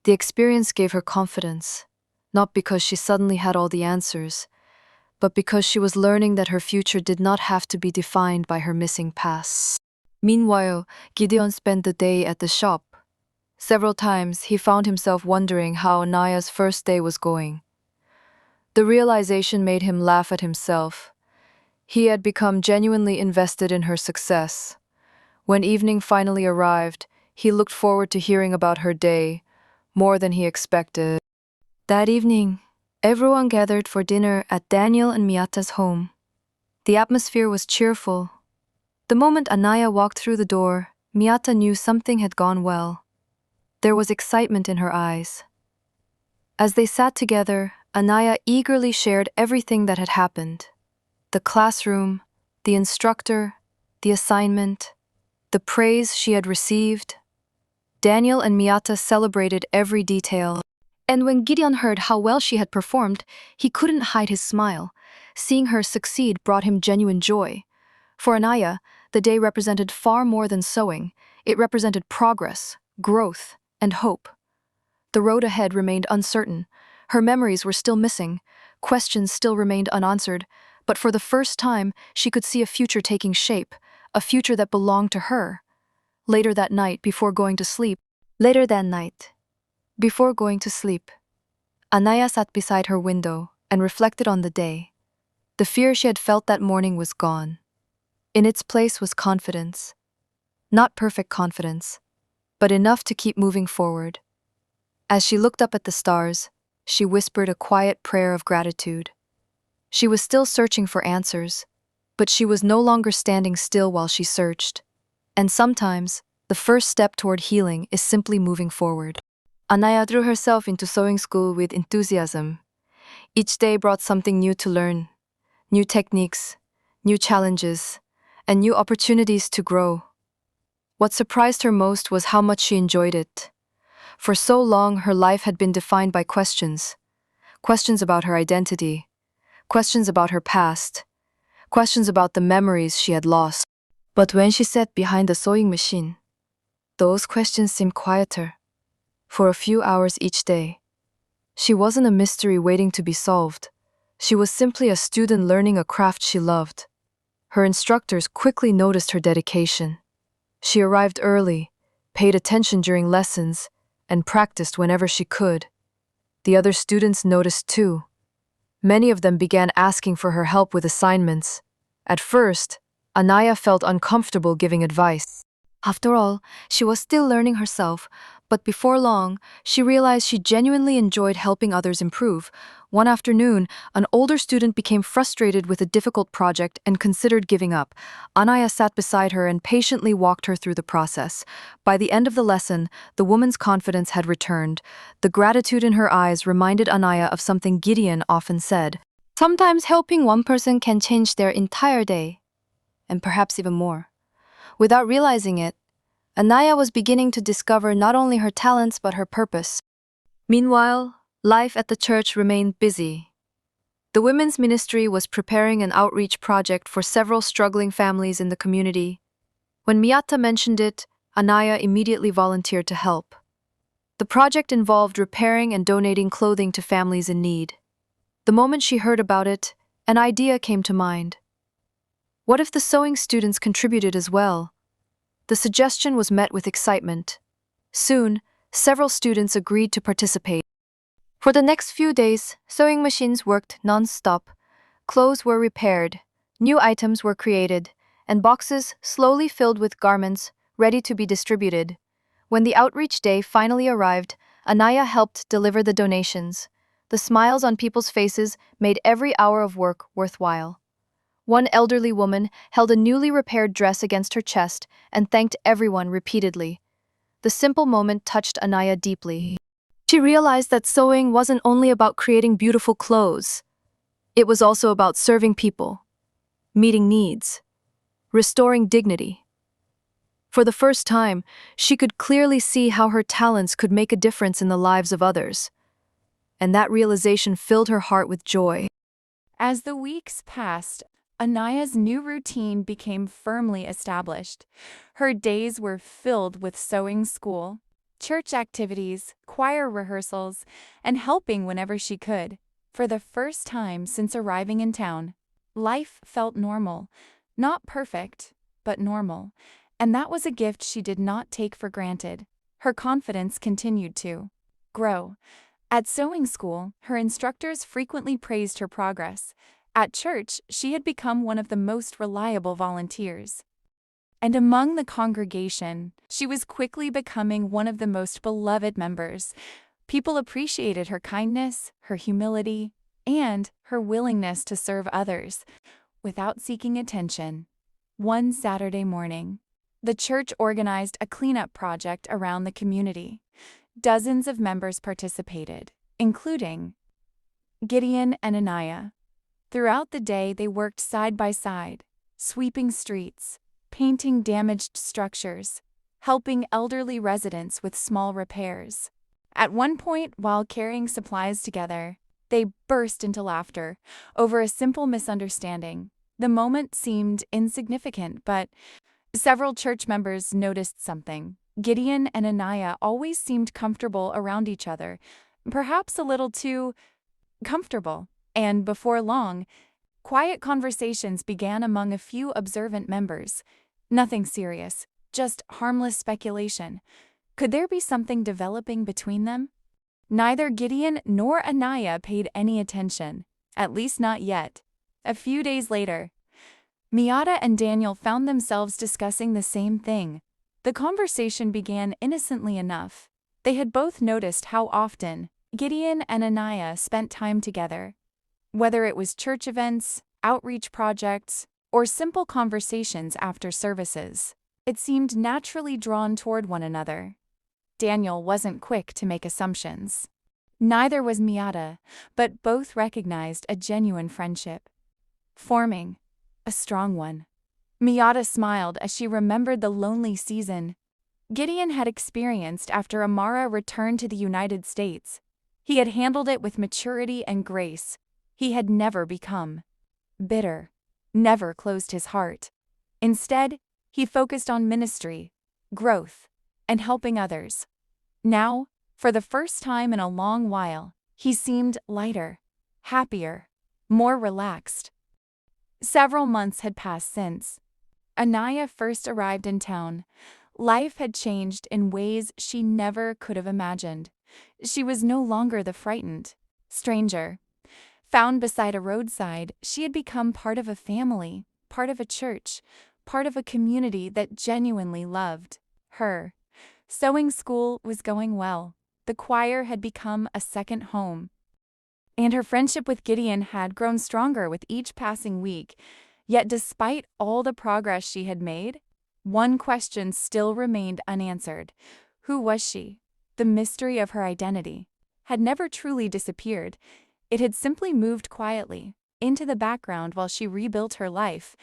S2: The experience gave her confidence, not because she suddenly had all the answers, but because she was learning that her future did not have to be defined by her missing past. Meanwhile, Gideon spent the day at the shop. Several times, he found himself wondering how Anaya's first day was going. The realization made him laugh at himself. He had become genuinely invested in her success. When evening finally arrived, he looked forward to hearing about her day, more than he expected. That evening, everyone gathered for dinner at Daniel and Miatta's home. The atmosphere was cheerful. The moment Anaya walked through the door, Miatta knew something had gone well. There was excitement in her eyes. As they sat together, Anaya eagerly shared everything that had happened: the classroom, the instructor, the assignment, the praise she had received. Daniel and Miatta celebrated every detail. And when Gideon heard how well she had performed, he couldn't hide his smile. Seeing her succeed brought him genuine joy. For Anaya, the day represented far more than sewing. It represented progress, growth, and hope. The road ahead remained uncertain. Her memories were still missing. Questions still remained unanswered. But for the first time, she could see a future taking shape, a future that belonged to her. Later that night, before going to sleep, Anaya sat beside her window and reflected on the day. The fear she had felt that morning was gone. In its place was confidence. Not perfect confidence, but enough to keep moving forward. As she looked up at the stars, she whispered a quiet prayer of gratitude. She was still searching for answers, but she was no longer standing still while she searched. And sometimes, the first step toward healing is simply moving forward. Anaya threw herself into sewing school with enthusiasm. Each day brought something new to learn: new techniques, new challenges, and new opportunities to grow. What surprised her most was how much she enjoyed it. For so long, her life had been defined by questions. Questions about her identity, questions about her past, questions about the memories she had lost. But when she sat behind the sewing machine, those questions seemed quieter. For a few hours each day, she wasn't a mystery waiting to be solved. She was simply a student learning a craft she loved. Her instructors quickly noticed her dedication. She arrived early, paid attention during lessons, and practiced whenever she could. The other students noticed too. Many of them began asking for her help with assignments. At first, Anaya felt uncomfortable giving advice. After all, she was still learning herself, but before long, she realized she genuinely enjoyed helping others improve. One afternoon, an older student became frustrated with a difficult project and considered giving up. Anaya sat beside her and patiently walked her through the process. By the end of the lesson, the woman's confidence had returned. The gratitude in her eyes reminded Anaya of something Gideon often said: "Sometimes helping one person can change their entire day, and perhaps even more." Without realizing it, Anaya was beginning to discover not only her talents but her purpose. Meanwhile, life at the church remained busy. The women's ministry was preparing an outreach project for several struggling families in the community. When Miatta mentioned it, Anaya immediately volunteered to help. The project involved repairing and donating clothing to families in need. The moment she heard about it, an idea came to mind. What if the sewing students contributed as well? The suggestion was met with excitement. Soon, several students agreed to participate. For the next few days, sewing machines worked non-stop. Clothes were repaired, new items were created, and boxes slowly filled with garments ready to be distributed. When the outreach day finally arrived, Anaya helped deliver the donations. The smiles on people's faces made every hour of work worthwhile. One elderly woman held a newly repaired dress against her chest and thanked everyone repeatedly. The simple moment touched Anaya deeply. She realized that sewing wasn't only about creating beautiful clothes. It was also about serving people, meeting needs, restoring dignity. For the first time, she could clearly see how her talents could make a difference in the lives of others. And that realization filled her heart with joy.
S3: As the weeks passed, Anaya's new routine became firmly established. Her days were filled with sewing school, church activities, choir rehearsals, and helping whenever she could. For the first time since arriving in town, life felt normal. Not perfect, but normal. And that was a gift she did not take for granted. Her confidence continued to grow. At sewing school, her instructors frequently praised her progress. At church, she had become one of the most reliable volunteers. And among the congregation, she was quickly becoming one of the most beloved members. People appreciated her kindness, her humility, and her willingness to serve others without seeking attention. One Saturday morning, the church organized a cleanup project around the community. Dozens of members participated, including Gideon and Anaya. Throughout the day, they worked side by side, sweeping streets, painting damaged structures, helping elderly residents with small repairs. At one point, while carrying supplies together, they burst into laughter over a simple misunderstanding. The moment seemed insignificant, but several church members noticed something. Gideon and Anaya always seemed comfortable around each other, perhaps a little too comfortable. And before long, quiet conversations began among a few observant members. Nothing serious, just harmless speculation. Could there be something developing between them? Neither Gideon nor Anaya paid any attention, at least not yet. A few days later, Miatta and Daniel found themselves discussing the same thing. The conversation began innocently enough. They had both noticed how often Gideon and Anaya spent time together. Whether it was church events, outreach projects, or simple conversations after services, it seemed naturally drawn toward one another. Daniel wasn't quick to make assumptions. Neither was Miatta, but both recognized a genuine friendship forming, a strong one. Miatta smiled as she remembered the lonely season Gideon had experienced after Amara returned to the United States. He had handled it with maturity and grace. He had never become bitter, never closed his heart. Instead, he focused on ministry, growth, and helping others. Now, for the first time in a long while, he seemed lighter, happier, more relaxed. Several months had passed since Anaya first arrived in town. Life had changed in ways she never could have imagined. She was no longer the frightened stranger. Found beside a roadside, she had become part of a family, part of a church, part of a community that genuinely loved her. Sewing school was going well. The choir had become a second home. And her friendship with Gideon had grown stronger with each passing week. Yet despite all the progress she had made, one question still remained unanswered. Who was she? The mystery of her identity had never truly disappeared. It had simply moved quietly into the background while she rebuilt her life.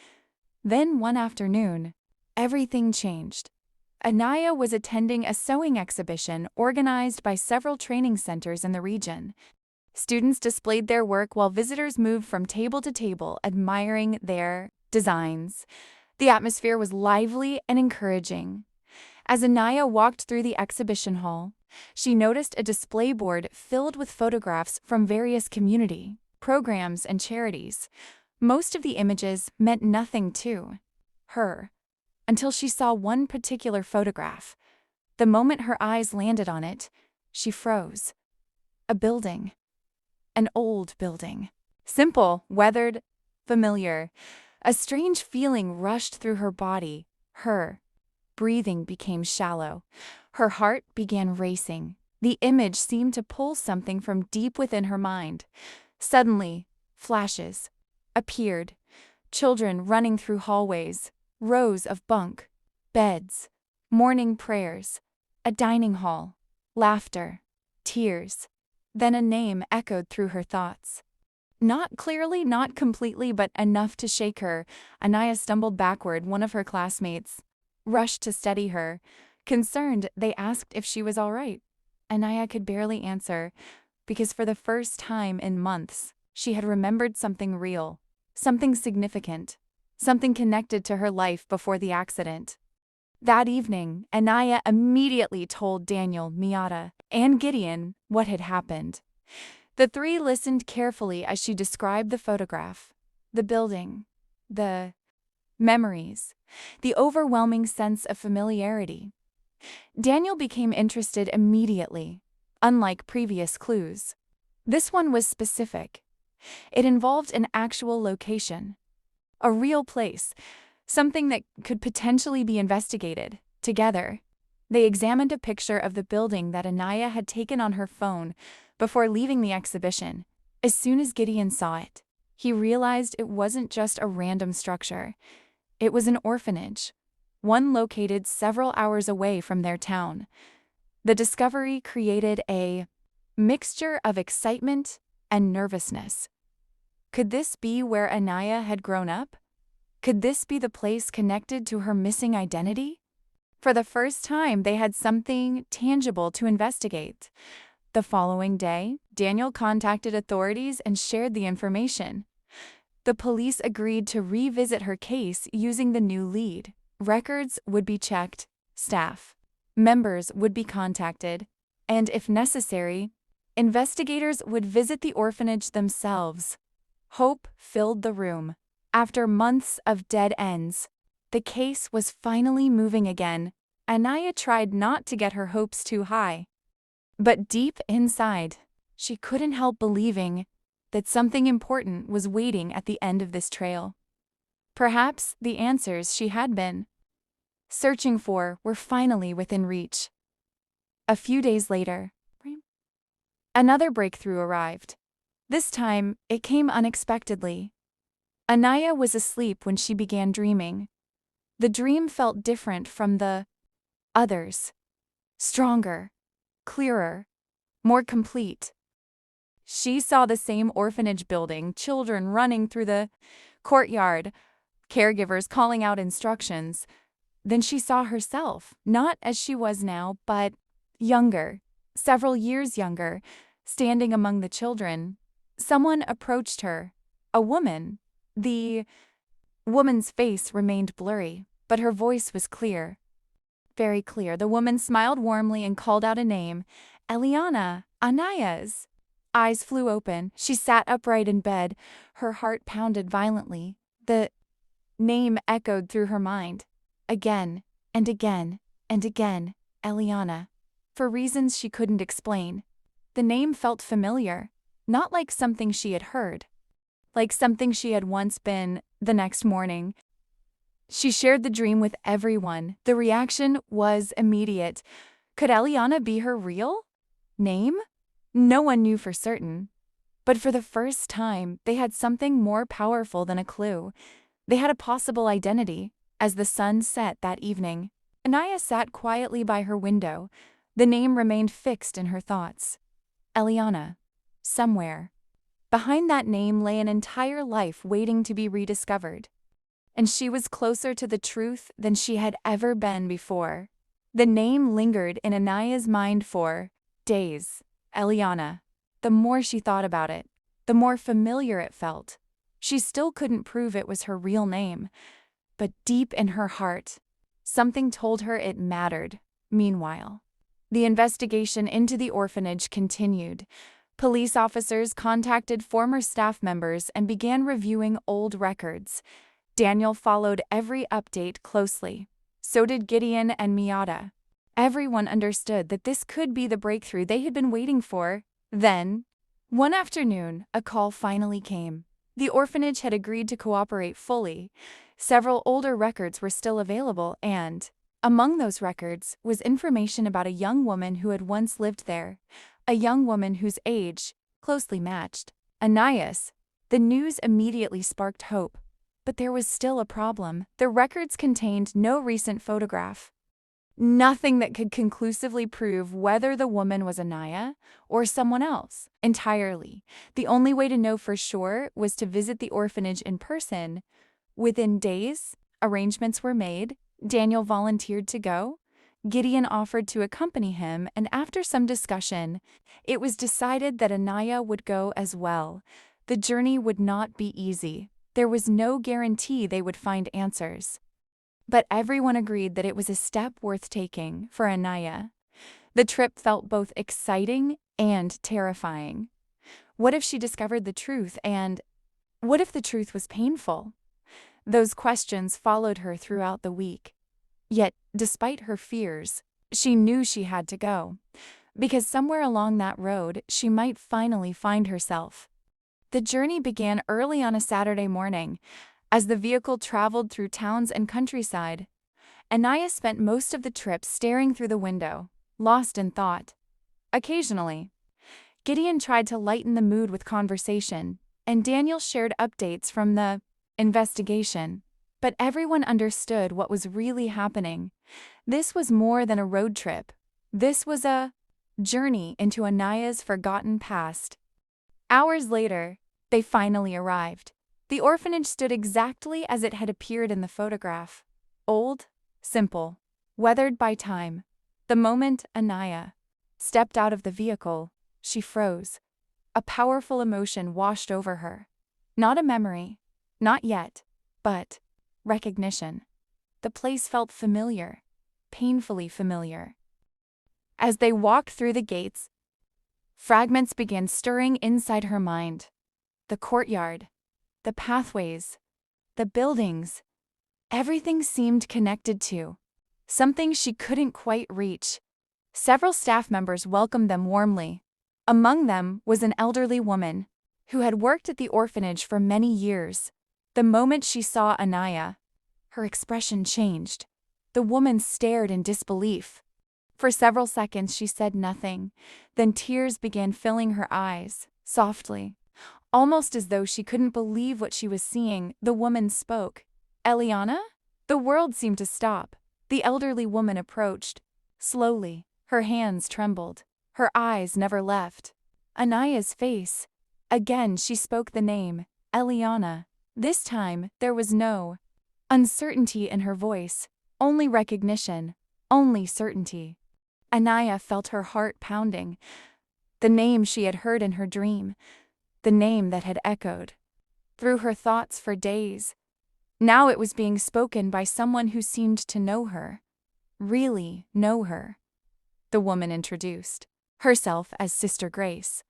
S3: Then one afternoon, everything changed. Anaya was attending a sewing exhibition organized by several training centers in the region. Students displayed their work while visitors moved from table to table, admiring their designs. The atmosphere was lively and encouraging. As Anaya walked through the exhibition hall, she noticed a display board filled with photographs from various community programs and charities. Most of the images meant nothing to her until she saw one particular photograph. The moment her eyes landed on it, she froze. A building. An old building. Simple, weathered, familiar. A strange feeling rushed through her body. Her breathing became shallow. Her heart began racing. The image seemed to pull something from deep within her mind. Suddenly, flashes appeared. Children running through hallways, rows of bunk beds, morning prayers, a dining hall, laughter, tears. Then a name echoed through her thoughts. Not clearly, not completely, but enough to shake her. Anaya stumbled backward. One of her classmates rushed to steady her. Concerned, they asked if she was all right. Anaya could barely answer, because for the first time in months, she had remembered something real, something significant, something connected to her life before the accident. That evening, Anaya immediately told Daniel, Miatta, and Gideon what had happened. The three listened carefully as she described the photograph, the building, the memories, the overwhelming sense of familiarity. Daniel became interested immediately, unlike previous clues. This one was specific. It involved an actual location, a real place, something that could potentially be investigated. Together, they examined a picture of the building that Anaya had taken on her phone before leaving the exhibition. As soon as Gideon saw it, he realized it wasn't just a random structure. It was an orphanage, one located several hours away from their town. The discovery created a mixture of excitement and nervousness. Could this be where Anaya had grown up? Could this be the place connected to her missing identity? For the first time, they had something tangible to investigate. The following day, Daniel contacted authorities and shared the information. The police agreed to revisit her case using the new lead. Records would be checked, staff members would be contacted, and if necessary, investigators would visit the orphanage themselves. Hope filled the room. After months of dead ends, the case was finally moving again. Anaya tried not to get her hopes too high. But deep inside, she couldn't help believing that something important was waiting at the end of this trail. Perhaps the answers she had been searching for were finally within reach. A few days later, another breakthrough arrived. This time, it came unexpectedly. Anaya was asleep when she began dreaming. The dream felt different from the others. Stronger, clearer, more complete. She saw the same orphanage building, children running through the courtyard, caregivers calling out instructions. Then she saw herself, not as she was now, but younger, several years younger, standing among the children. Someone approached her, a woman. The woman's face remained blurry, but her voice was clear. Very clear. The woman smiled warmly and called out a name. Eliana, Anaya's. Eyes flew open. She sat upright in bed. Her heart pounded violently. The name echoed through her mind. Again, and again, and again, Eliana. For reasons she couldn't explain. The name felt familiar, not like something she had heard. Like something she had once been. The next morning, she shared the dream with everyone. The reaction was immediate. Could Eliana be her real name? No one knew for certain. But for the first time, they had something more powerful than a clue. They had a possible identity. As the sun set that evening, Anaya sat quietly by her window. The name remained fixed in her thoughts. Eliana. Somewhere. Behind that name lay an entire life waiting to be rediscovered. And she was closer to the truth than she had ever been before. The name lingered in Anaya's mind for days. Eliana. The more she thought about it, the more familiar it felt. She still couldn't prove it was her real name. But deep in her heart, something told her it mattered. Meanwhile, the investigation into the orphanage continued. Police officers contacted former staff members and began reviewing old records. Daniel followed every update closely. So did Gideon and Miatta. Everyone understood that this could be the breakthrough they had been waiting for. Then, one afternoon, a call finally came. The orphanage had agreed to cooperate fully. Several older records were still available and, among those records, was information about a young woman who had once lived there. A young woman whose age closely matched Anaya's. The news immediately sparked hope. But there was still a problem. The records contained no recent photograph. Nothing that could conclusively prove whether the woman was Anaya or someone else entirely. The only way to know for sure was to visit the orphanage in person. Within days, arrangements were made. Daniel volunteered to go. Gideon offered to accompany him, and after some discussion, it was decided that Anaya would go as well. The journey would not be easy. There was no guarantee they would find answers. But everyone agreed that it was a step worth taking for Anaya. The trip felt both exciting and terrifying. What if she discovered the truth, and what if the truth was painful? Those questions followed her throughout the week. Yet, despite her fears, she knew she had to go, because somewhere along that road she might finally find herself. The journey began early on a Saturday morning. As the vehicle traveled through towns and countryside, Anaya spent most of the trip staring through the window, lost in thought. Occasionally, Gideon tried to lighten the mood with conversation, and Daniel shared updates from the investigation. But everyone understood what was really happening. This was more than a road trip. This was a journey into Anaya's forgotten past. Hours later, they finally arrived. The orphanage stood exactly as it had appeared in the photograph. Old, simple, weathered by time. The moment Anaya stepped out of the vehicle, she froze. A powerful emotion washed over her. Not a memory, not yet, but recognition. The place felt familiar, painfully familiar. As they walked through the gates, fragments began stirring inside her mind. The courtyard, the pathways, the buildings, everything seemed connected to something she couldn't quite reach. Several staff members welcomed them warmly. Among them was an elderly woman who had worked at the orphanage for many years. The moment she saw Anaya, her expression changed. The woman stared in disbelief. For several seconds she said nothing, then tears began filling her eyes, softly. Almost as though she couldn't believe what she was seeing, the woman spoke. "Eliana?" The world seemed to stop. The elderly woman approached. Slowly, her hands trembled. Her eyes never left Anaya's face. Again she spoke the name, Eliana. This time, there was no uncertainty in her voice, only recognition, only certainty. Anaya felt her heart pounding. The name she had heard in her dream, the name that had echoed through her thoughts for days. Now it was being spoken by someone who seemed to know her, really know her. The woman introduced herself as Sister Grace.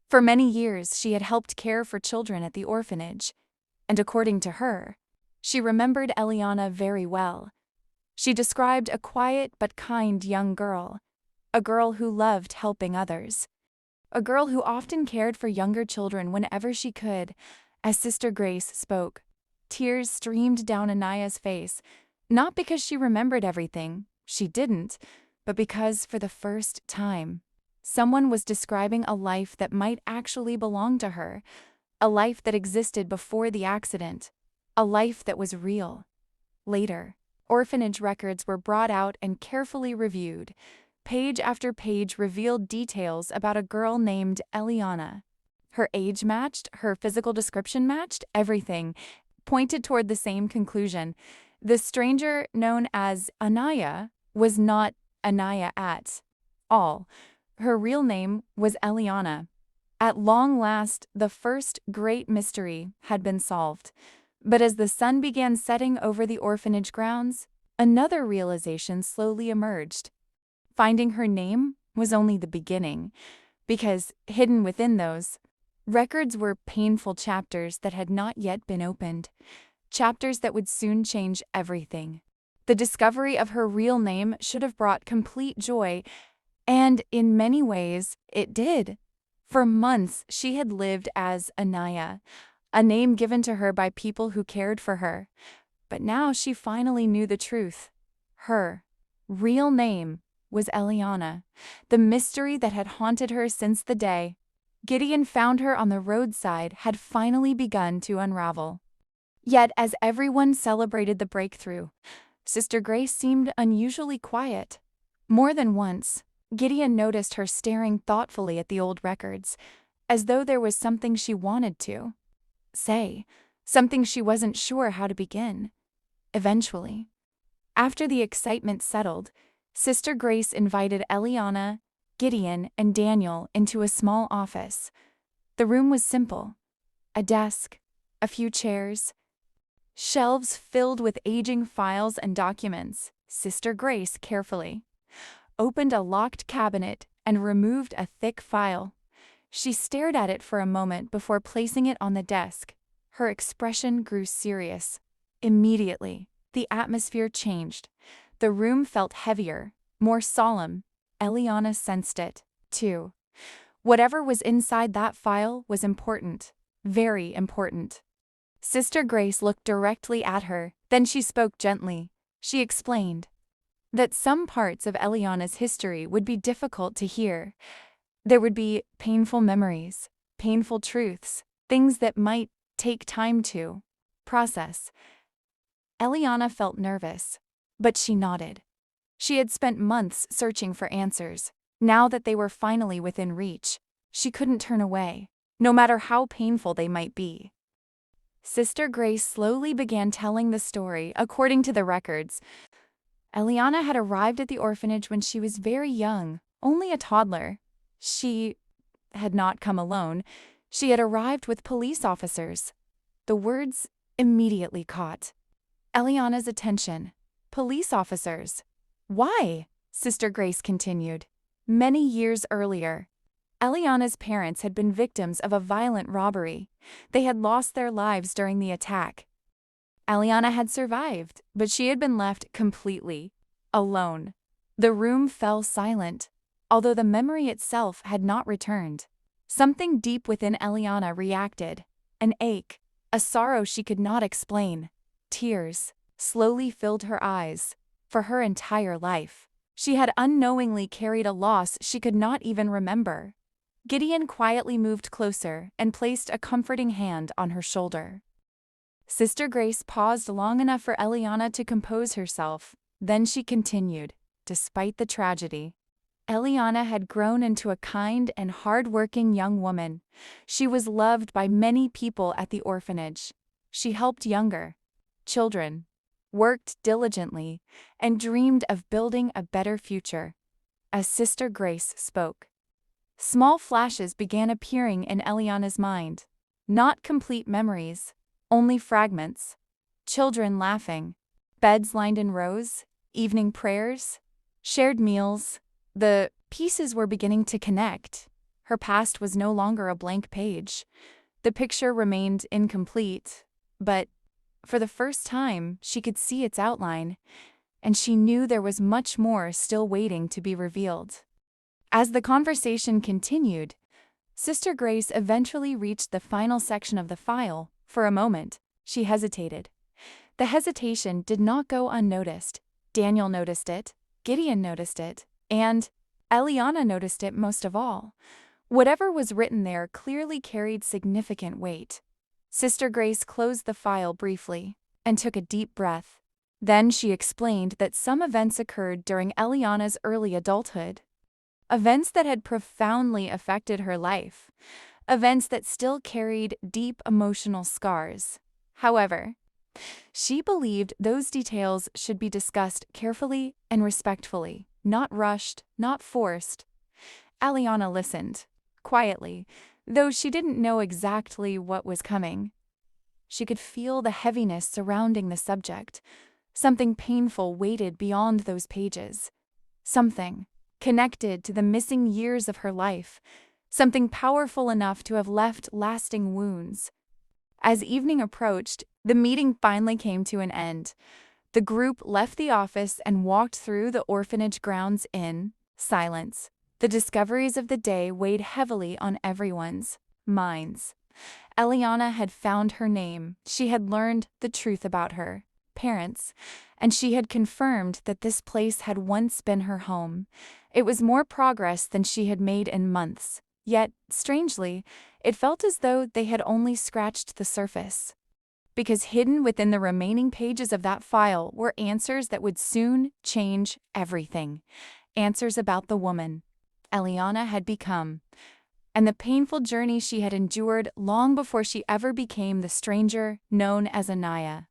S3: For many years she had helped care for children at the orphanage, and according to her, she remembered Eliana very well. She described a quiet but kind young girl, a girl who loved helping others, a girl who often cared for younger children whenever she could. As Sister Grace spoke, tears streamed down Anaya's face, not because she remembered everything, she didn't, but because for the first time, someone was describing a life that might actually belong to her, a life that existed before the accident, a life that was real. Later, orphanage records were brought out and carefully reviewed. Page after page revealed details about a girl named Eliana. Her age matched, her physical description matched, everything pointed toward the same conclusion. The stranger known as Anaya was not Anaya at all. Her real name was Eliana. At long last, the first great mystery had been solved. But as the sun began setting over the orphanage grounds, another realization slowly emerged. Finding her name was only the beginning, because hidden within those records were painful chapters that had not yet been opened, chapters that would soon change everything. The discovery of her real name should have brought complete joy, and in many ways, it did. For months, she had lived as Anaya, a name given to her by people who cared for her. But now she finally knew the truth. Her real name was Eliana, the mystery that had haunted her since the day Gideon found her on the roadside had finally begun to unravel. Yet as everyone celebrated the breakthrough, Sister Grace seemed unusually quiet. More than once, Gideon noticed her staring thoughtfully at the old records, as though there was something she wanted to say, something she wasn't sure how to begin. Eventually, after the excitement settled, Sister Grace invited Eliana, Gideon, and Daniel into a small office. The room was simple: a desk, a few chairs, shelves filled with aging files and documents. Sister Grace carefully opened a locked cabinet and removed a thick file. She stared at it for a moment before placing it on the desk. Her expression grew serious. Immediately, the atmosphere changed. The room felt heavier, more solemn. Eliana sensed it, too. Whatever was inside that file was important, very important. Sister Grace looked directly at her, then she spoke gently. She explained that some parts of Eliana's history would be difficult to hear. There would be painful memories, painful truths, things that might take time to process. Eliana felt nervous, but she nodded. She had spent months searching for answers. Now that they were finally within reach, she couldn't turn away. no matter how painful they might be. Sister Grace slowly began telling the story according to the records. Eliana had arrived at the orphanage when she was very young, only a toddler. She had not come alone. She had arrived with police officers. The words immediately caught Eliana's attention. Police officers. Why? Sister Grace continued. Many years earlier, Eliana's parents had been victims of a violent robbery. They had lost their lives during the attack. Eliana had survived, but she had been left completely alone. The room fell silent, although the memory itself had not returned. Something deep within Eliana reacted, an ache, a sorrow she could not explain. Tears slowly filled her eyes. For her entire life, she had unknowingly carried a loss she could not even remember. Gideon quietly moved closer and placed a comforting hand on her shoulder. Sister Grace paused long enough for Eliana to compose herself. Then she continued, despite the tragedy, Eliana had grown into a kind and hard-working young woman. She was loved by many people at the orphanage. She helped younger children, worked diligently, and dreamed of building a better future. As Sister Grace spoke, small flashes began appearing in Eliana's mind. Not complete memories, only fragments. Children laughing, beds lined in rows, evening prayers, shared meals. The pieces were beginning to connect. Her past was no longer a blank page. The picture remained incomplete, but for the first time, she could see its outline, and she knew there was much more still waiting to be revealed. As the conversation continued, Sister Grace eventually reached the final section of the file. For a moment, she hesitated. The hesitation did not go unnoticed. Daniel noticed it, Gideon noticed it, and Eliana noticed it most of all. Whatever was written there clearly carried significant weight. Sister Grace closed the file briefly and took a deep breath. Then she explained that some events occurred during Eliana's early adulthood. Events that had profoundly affected her life. Events that still carried deep emotional scars. However, she believed those details should be discussed carefully and respectfully, not rushed, not forced. Eliana listened, quietly, though she didn't know exactly what was coming. She could feel the heaviness surrounding the subject. Something painful waited beyond those pages. Something connected to the missing years of her life. Something powerful enough to have left lasting wounds. As evening approached, the meeting finally came to an end. The group left the office and walked through the orphanage grounds in silence. The discoveries of the day weighed heavily on everyone's minds. Eliana had found her name. She had learned the truth about her parents, and she had confirmed that this place had once been her home. It was more progress than she had made in months. Yet, strangely, it felt as though they had only scratched the surface. Because hidden within the remaining pages of that file were answers that would soon change everything. Answers about the woman Eliana had become, and the painful journey she had endured long before she ever became the stranger known as Anaya.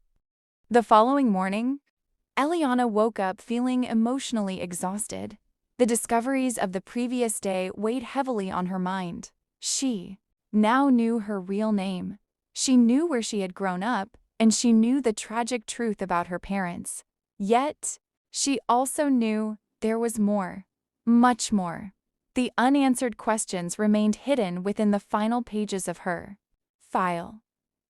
S3: The following morning, Eliana woke up feeling emotionally exhausted. The discoveries of the previous day weighed heavily on her mind. She now knew her real name. She knew where she had grown up, and she knew the tragic truth about her parents. Yet, she also knew there was more, much more. The unanswered questions remained hidden within the final pages of her file.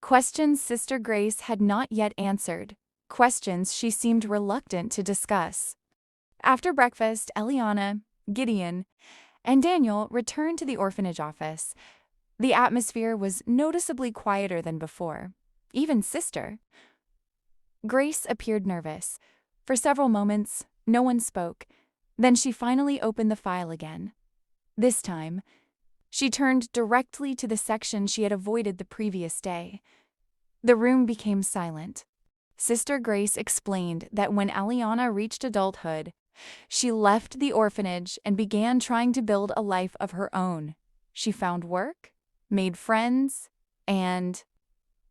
S3: Questions Sister Grace had not yet answered, questions she seemed reluctant to discuss. After breakfast, Eliana, Gideon, and Daniel returned to the orphanage office. The atmosphere was noticeably quieter than before. Even Sister Grace appeared nervous. For several moments, no one spoke. Then she finally opened the file again. This time, she turned directly to the section she had avoided the previous day. The room became silent. Sister Grace explained that when Eliana reached adulthood, she left the orphanage and began trying to build a life of her own. She found work, made friends, and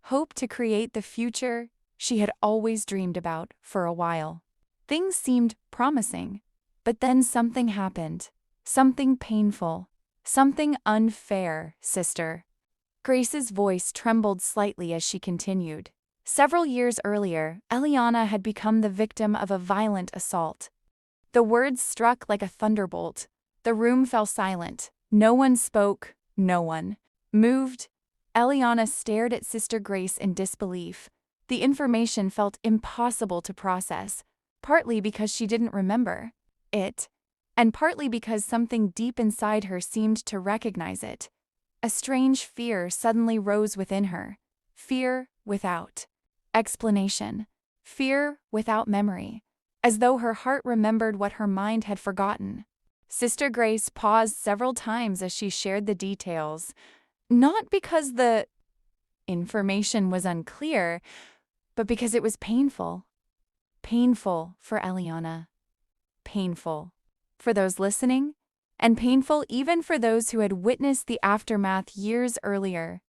S3: hoped to create the future she had always dreamed about for a while. Things seemed promising, but then something happened. Something painful. Something unfair, sister. Grace's voice trembled slightly as she continued. Several years earlier, Eliana had become the victim of a violent assault. The words struck like a thunderbolt. The room fell silent. No one spoke, no one moved. Eliana stared at Sister Grace in disbelief. The information felt impossible to process, partly because she didn't remember it, and partly because something deep inside her seemed to recognize it. A strange fear suddenly rose within her. Fear without explanation. Fear without memory. As though her heart remembered what her mind had forgotten. Sister Grace paused several times as she shared the details, not because the information was unclear, but because it was painful. Painful for Eliana. Painful for those listening, and painful even for those who had witnessed the aftermath years earlier.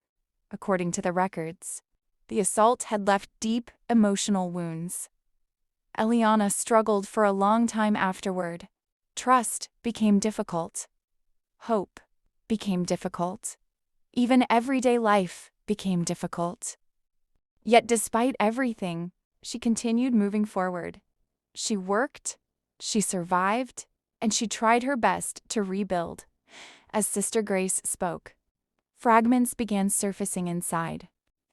S3: According to the records, the assault had left deep emotional wounds. Eliana struggled for a long time afterward. Trust became difficult. Hope became difficult. Even everyday life became difficult. Yet despite everything, she continued moving forward. She worked, she survived, and she tried her best to rebuild. As Sister Grace spoke, fragments began surfacing inside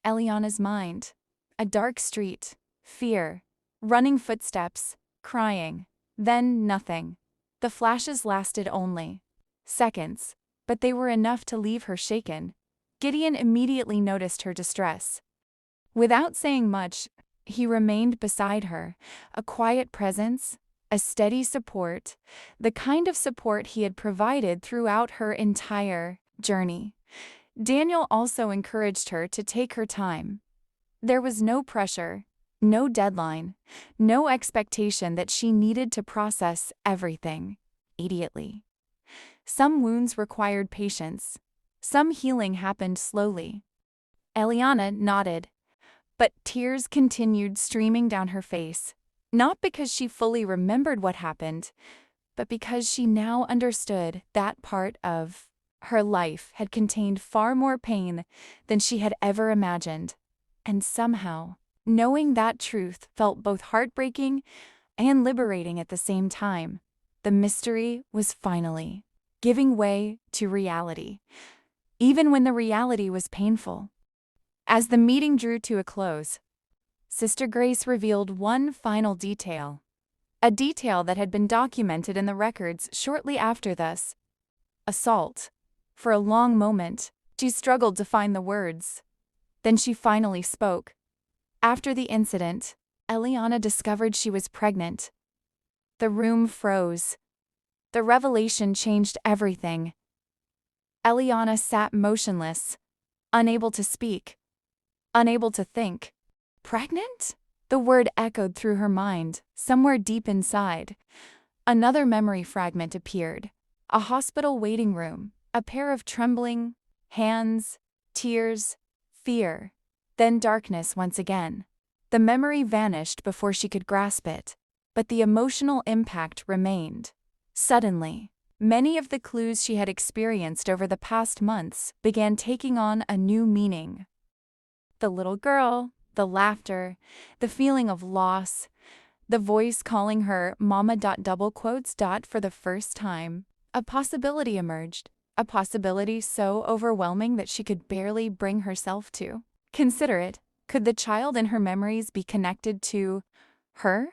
S3: Eliana's mind. A dark street, fear, running footsteps, crying, then nothing. The flashes lasted only seconds, but they were enough to leave her shaken. Gideon immediately noticed her distress. Without saying much, he remained beside her, a quiet presence, a steady support, the kind of support he had provided throughout her entire journey. Daniel also encouraged her to take her time. There was no pressure, no deadline, no expectation that she needed to process everything immediately. Some wounds required patience. Some healing happened slowly. Eliana nodded, but tears continued streaming down her face, not because she fully remembered what happened, but because she now understood that part of her life had contained far more pain than she had ever imagined. And somehow, knowing that truth felt both heartbreaking and liberating at the same time. The mystery was finally giving way to reality, even when the reality was painful. As the meeting drew to a close, Sister Grace revealed one final detail, a detail that had been documented in the records shortly after this assault. For a long moment, she struggled to find the words. Then she finally spoke. After the incident, Eliana discovered she was pregnant. The room froze. The revelation changed everything. Eliana sat motionless, unable to speak, unable to think. Pregnant? The word echoed through her mind, somewhere deep inside. Another memory fragment appeared. A hospital waiting room, a pair of trembling hands, tears, fear, then darkness once again. The memory vanished before she could grasp it, but the emotional impact remained. Suddenly, many of the clues she had experienced over the past months began taking on a new meaning. The little girl, the laughter, the feeling of loss, the voice calling her "mama." For the first time, a possibility emerged, a possibility so overwhelming that she could barely bring herself to consider it. Could the child in her memories be connected to her?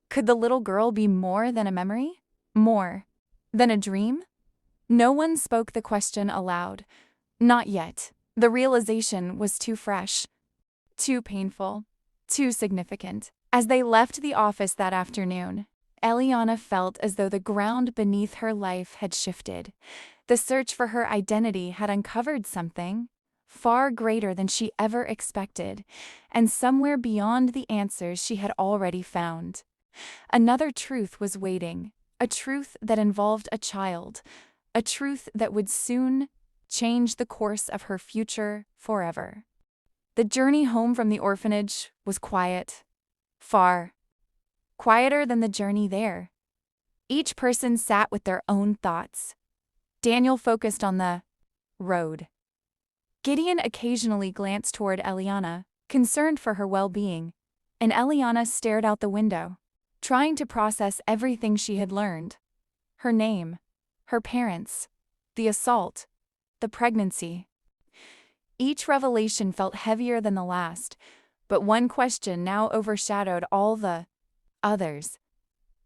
S3: Could the little girl be more than a memory? More than a dream? No one spoke the question aloud. Not yet. The realization was too fresh, too painful, too significant. As they left the office that afternoon, Eliana felt as though the ground beneath her life had shifted. The search for her identity had uncovered something far greater than she ever expected, and somewhere beyond the answers she had already found. Another truth was waiting, a truth that involved a child, a truth that would soon change the course of her future forever. The journey home from the orphanage was quiet, far quieter than the journey there. Each person sat with their own thoughts. Daniel focused on the road. Gideon occasionally glanced toward Eliana, concerned for her well-being, and Eliana stared out the window, trying to process everything she had learned. Her name, her parents, the assault, the pregnancy. Each revelation felt heavier than the last, but one question now overshadowed all the others.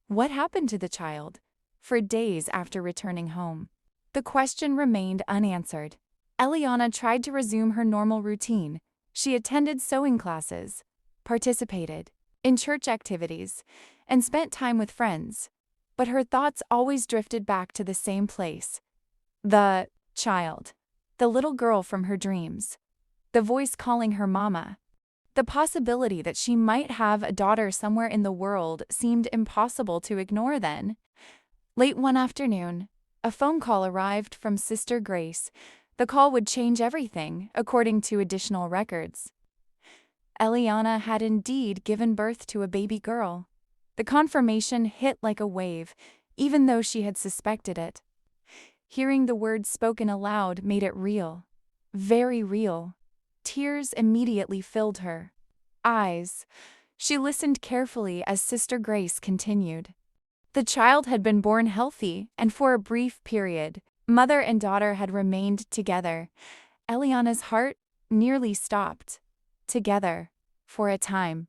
S3: What happened to the child? For days after returning home, the question remained unanswered. Eliana tried to resume her normal routine. She attended sewing classes, participated in church activities, and spent time with friends. But her thoughts always drifted back to the same place. The child, the little girl from her dreams, the voice calling her mama. The possibility that she might have a daughter somewhere in the world seemed impossible to ignore then. Late one afternoon, a phone call arrived from Sister Grace. The call would change everything, according to additional records. Eliana had indeed given birth to a baby girl. The confirmation hit like a wave, even though she had suspected it. Hearing the words spoken aloud made it real. Very real. Tears immediately filled her eyes. She listened carefully as Sister Grace continued. The child had been born healthy, and for a brief period, mother and daughter had remained together. Eliana's heart nearly stopped. Together, for a time.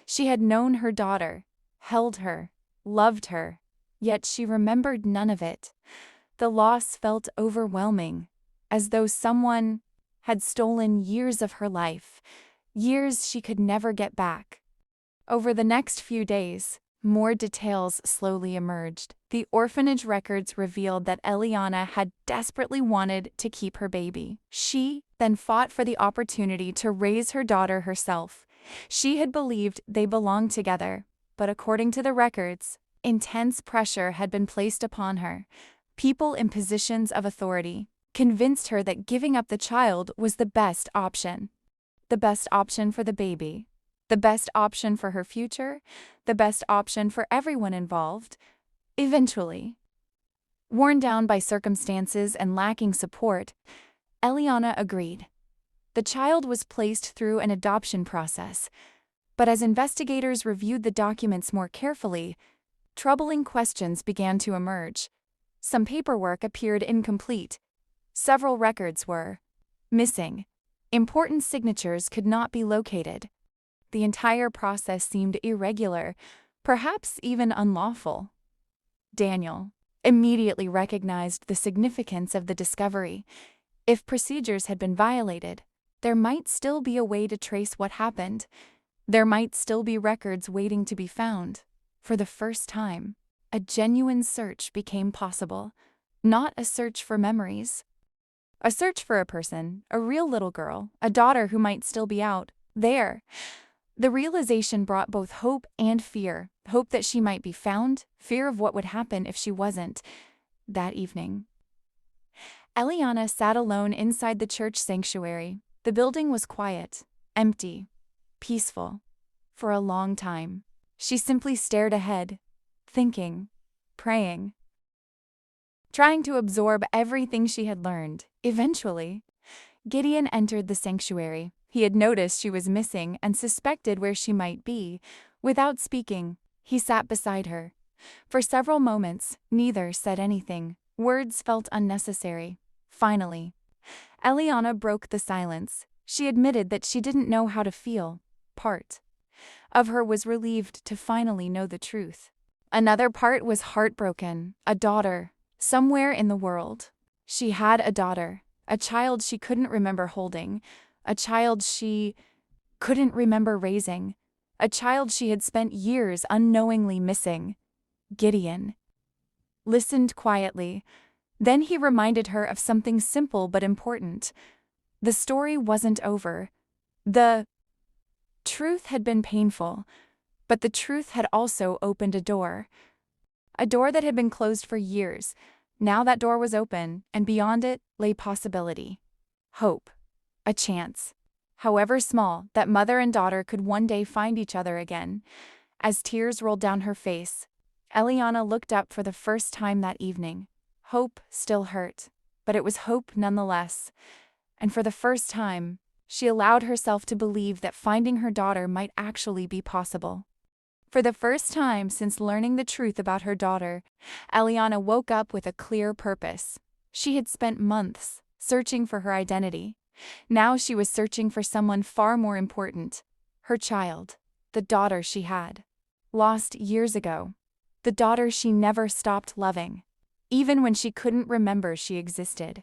S3: She had known her daughter, held her, loved her, yet she remembered none of it. The loss felt overwhelming, as though someone had stolen years of her life, years she could never get back. Over the next few days, more details slowly emerged. The orphanage records revealed that Eliana had desperately wanted to keep her baby. She then fought for the opportunity to raise her daughter herself. She had believed they belonged together, but according to the records, intense pressure had been placed upon her. People in positions of authority convinced her that giving up the child was the best option. The best option for the baby. The best option for her future, the best option for everyone involved. Eventually, worn down by circumstances and lacking support, Eliana agreed. The child was placed through an adoption process, but as investigators reviewed the documents more carefully, troubling questions began to emerge. Some paperwork appeared incomplete. Several records were missing. Important signatures could not be located. The entire process seemed irregular, perhaps even unlawful. Daniel immediately recognized the significance of the discovery. If procedures had been violated, there might still be a way to trace what happened. There might still be records waiting to be found. For the first time, a genuine search became possible, not a search for memories. A search for a person, a real little girl, a daughter who might still be out there. The realization brought both hope and fear. Hope that she might be found, fear of what would happen if she wasn't. That evening, Eliana sat alone inside the church sanctuary. The building was quiet, empty, peaceful. For a long time, she simply stared ahead, thinking, praying, trying to absorb everything she had learned. Eventually, Gideon entered the sanctuary. He had noticed she was missing and suspected where she might be. Without speaking, he sat beside her. For several moments, neither said anything. Words felt unnecessary. Finally, Eliana broke the silence. She admitted that she didn't know how to feel. Part of her was relieved to finally know the truth. Another part was heartbroken. A daughter, somewhere in the world. She had a daughter, a child she couldn't remember holding, a child she couldn't remember raising, a child she had spent years unknowingly missing. Gideon listened quietly. Then he reminded her of something simple but important. The story wasn't over. The truth had been painful, but the truth had also opened a door that had been closed for years. Now that door was open, and beyond it lay possibility. Hope. A chance, however small, that mother and daughter could one day find each other again. As tears rolled down her face, Eliana looked up for the first time that evening. Hope still hurt, but it was hope nonetheless. And for the first time, she allowed herself to believe that finding her daughter might actually be possible. For the first time since learning the truth about her daughter, Eliana woke up with a clear purpose. She had spent months searching for her identity. Now she was searching for someone far more important, her child, the daughter she had lost years ago, the daughter she never stopped loving, even when she couldn't remember she existed.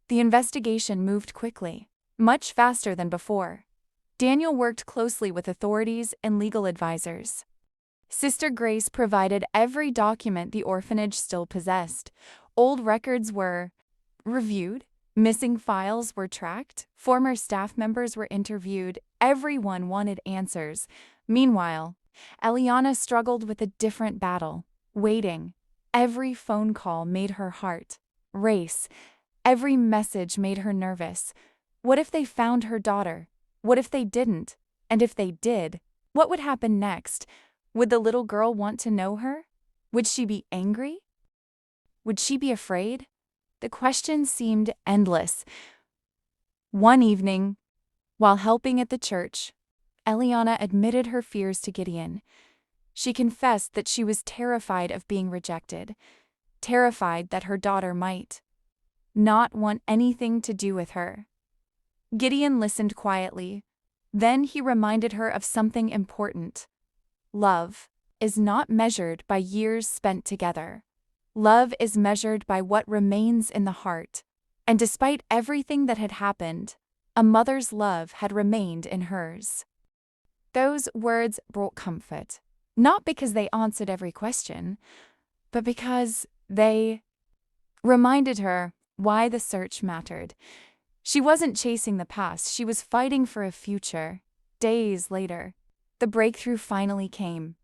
S3: The investigation moved quickly, much faster than before. Daniel worked closely with authorities and legal advisors. Sister Grace provided every document the orphanage still possessed. Old records were reviewed, missing files were tracked, former staff members were interviewed, everyone wanted answers. Meanwhile, Eliana struggled with a different battle, waiting. Every phone call made her heart race. Every message made her nervous. What if they found her daughter? What if they didn't? And if they did, what would happen next? Would the little girl want to know her? Would she be angry? Would she be afraid? The questions seemed endless. One evening, while helping at the church, Eliana admitted her fears to Gideon. She confessed that she was terrified of being rejected, terrified that her daughter might not want anything to do with her. Gideon listened quietly. Then he reminded her of something important. Love is not measured by years spent together. Love is measured by what remains in the heart. And despite everything that had happened, a mother's love had remained in hers. Those words brought comfort, not because they answered every question, but because they reminded her why the search mattered. She wasn't chasing the past, she was fighting for a future. Days later, the breakthrough finally came.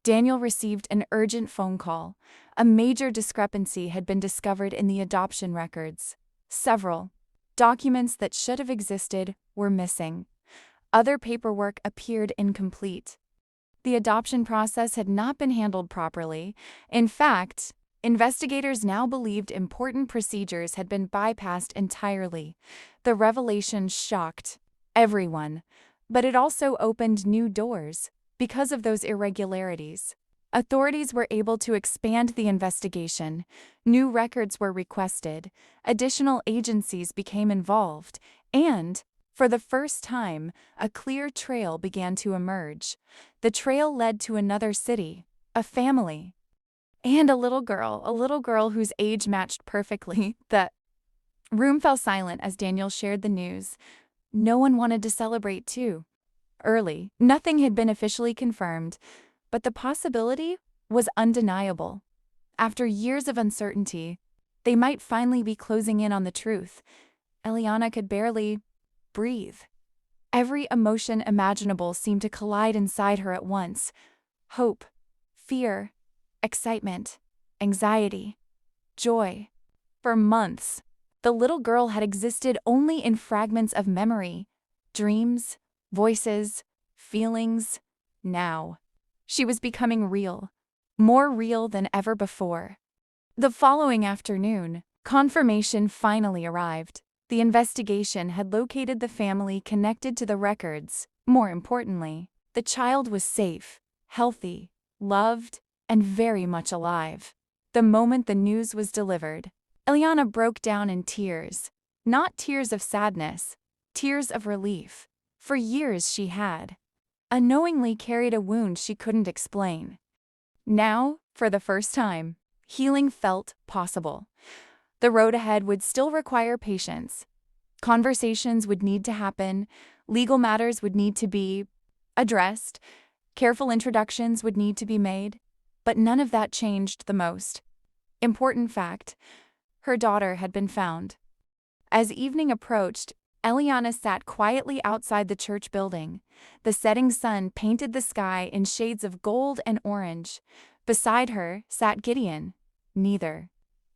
S3: Daniel received an urgent phone call. A major discrepancy had been discovered in the adoption records. Several documents that should have existed were missing. Other paperwork appeared incomplete. The adoption process had not been handled properly. In fact, investigators now believed important procedures had been bypassed entirely. The revelation shocked everyone, but it also opened new doors. Because of those irregularities, authorities were able to expand the investigation. New records were requested, additional agencies became involved, and, for the first time, a clear trail began to emerge. The trail led to another city, a family, and a little girl whose age matched perfectly. The room fell silent as Daniel shared the news. No one wanted to celebrate too early. Nothing had been officially confirmed, but the possibility was undeniable. After years of uncertainty, they might finally be closing in on the truth. Eliana could barely breathe. Every emotion imaginable seemed to collide inside her at once. Hope, fear, excitement, anxiety, joy. For months, the little girl had existed only in fragments of memory, dreams, voices, feelings. Now, she was becoming real, more real than ever before. The following afternoon, confirmation finally arrived. The investigation had located the family connected to the records. More importantly, the child was safe, healthy, loved, and very much alive. The moment the news was delivered, Eliana broke down in tears. Not tears of sadness, tears of relief. For years she had unknowingly carried a wound she couldn't explain. Now, for the first time, healing felt possible. The road ahead would still require patience. Conversations would need to happen, legal matters would need to be addressed, careful introductions would need to be made, but none of that changed the most important fact: her daughter had been found. As evening approached, Eliana sat quietly outside the church building. The setting sun painted the sky in shades of gold and orange. Beside her sat Gideon, neither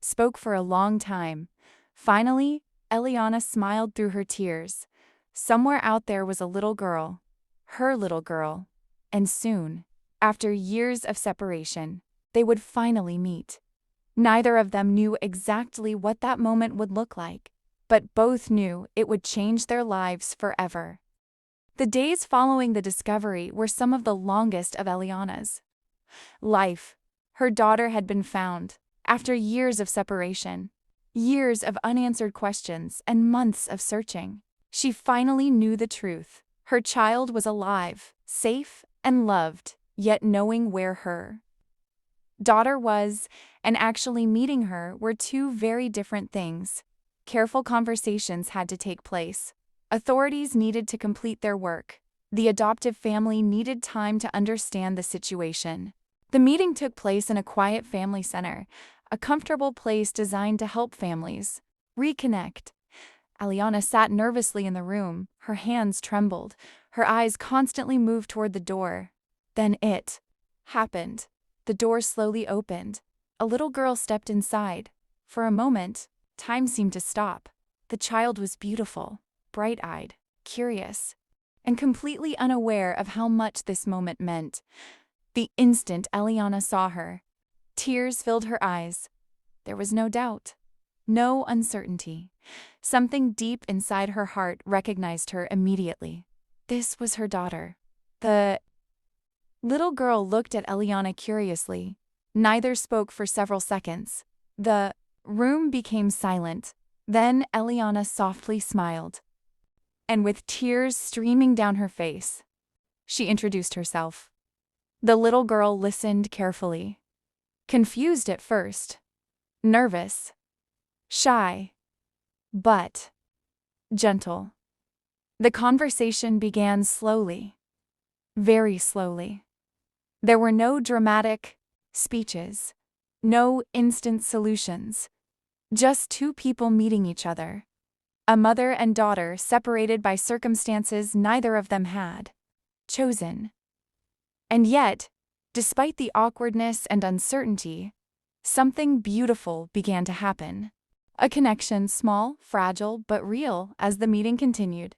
S3: spoke for a long time. Finally, Eliana smiled through her tears. Somewhere out there was a little girl, her little girl, and soon, after years of separation, they would finally meet. Neither of them knew exactly what that moment would look like, but both knew it would change their lives forever. The days following the discovery were some of the longest of Eliana's life. Her daughter had been found, after years of separation, years of unanswered questions, and months of searching. She finally knew the truth. Her child was alive, safe, and loved, yet knowing where her daughter was and actually meeting her were two very different things. Careful conversations had to take place. Authorities needed to complete their work. The adoptive family needed time to understand the situation. The meeting took place in a quiet family center, a comfortable place designed to help families reconnect. Eliana sat nervously in the room, her hands trembled, her eyes constantly moved toward the door. Then it happened. The door slowly opened. A little girl stepped inside. For a moment, time seemed to stop. The child was beautiful, bright-eyed, curious, and completely unaware of how much this moment meant. The instant Eliana saw her, tears filled her eyes. There was no doubt, no uncertainty. Something deep inside her heart recognized her immediately. This was her daughter. The little girl looked at Eliana curiously. Neither spoke for several seconds. The room became silent. Then Eliana softly smiled. And with tears streaming down her face, she introduced herself. The little girl listened carefully. Confused at first, nervous, shy, but gentle. The conversation began slowly, very slowly. There were no dramatic speeches, no instant solutions, just two people meeting each other. A mother and daughter separated by circumstances neither of them had chosen. And yet, despite the awkwardness and uncertainty, something beautiful began to happen. A connection, small, fragile, but real, as the meeting continued.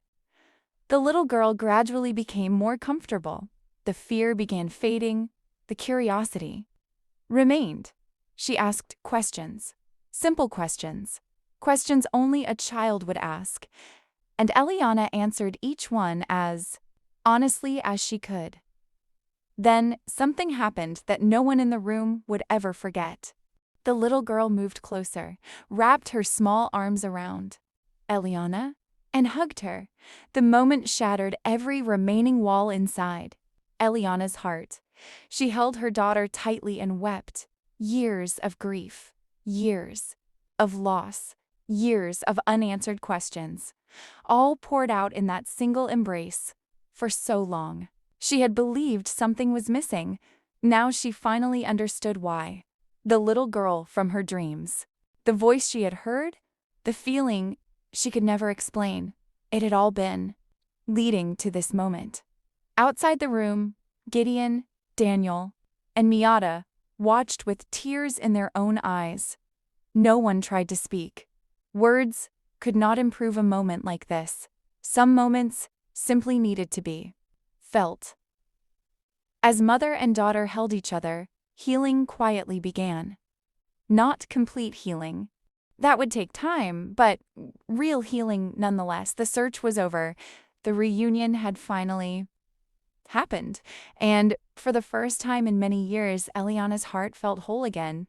S3: The little girl gradually became more comfortable. The fear began fading. The curiosity remained. She asked questions, simple questions, questions only a child would ask, and Eliana answered each one as honestly as she could. Then something happened that no one in the room would ever forget. The little girl moved closer, wrapped her small arms around Eliana, and hugged her. The moment shattered every remaining wall inside Eliana's heart. She held her daughter tightly and wept. Years of grief, years of loss, years of unanswered questions, all poured out in that single embrace. For so long, she had believed something was missing. Now she finally understood why. The little girl from her dreams, the voice she had heard, the feeling she could never explain. It had all been leading to this moment. Outside the room, Gideon, Daniel, and Miatta watched with tears in their own eyes. No one tried to speak. Words could not improve a moment like this. Some moments simply needed to be felt. As mother and daughter held each other, healing quietly began. Not complete healing. That would take time, but real healing nonetheless. The search was over. The reunion had finally happened, and for the first time in many years, Eliana's heart felt whole again.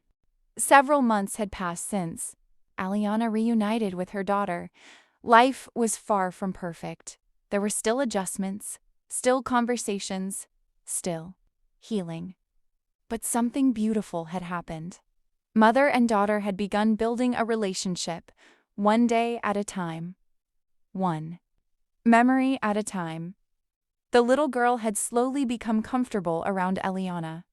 S3: Several months had passed since Eliana reunited with her daughter. Life was far from perfect. There were still adjustments, still conversations, still healing. But something beautiful had happened. Mother and daughter had begun building a relationship, one day at a time. One memory at a time. The little girl had slowly become comfortable around Eliana.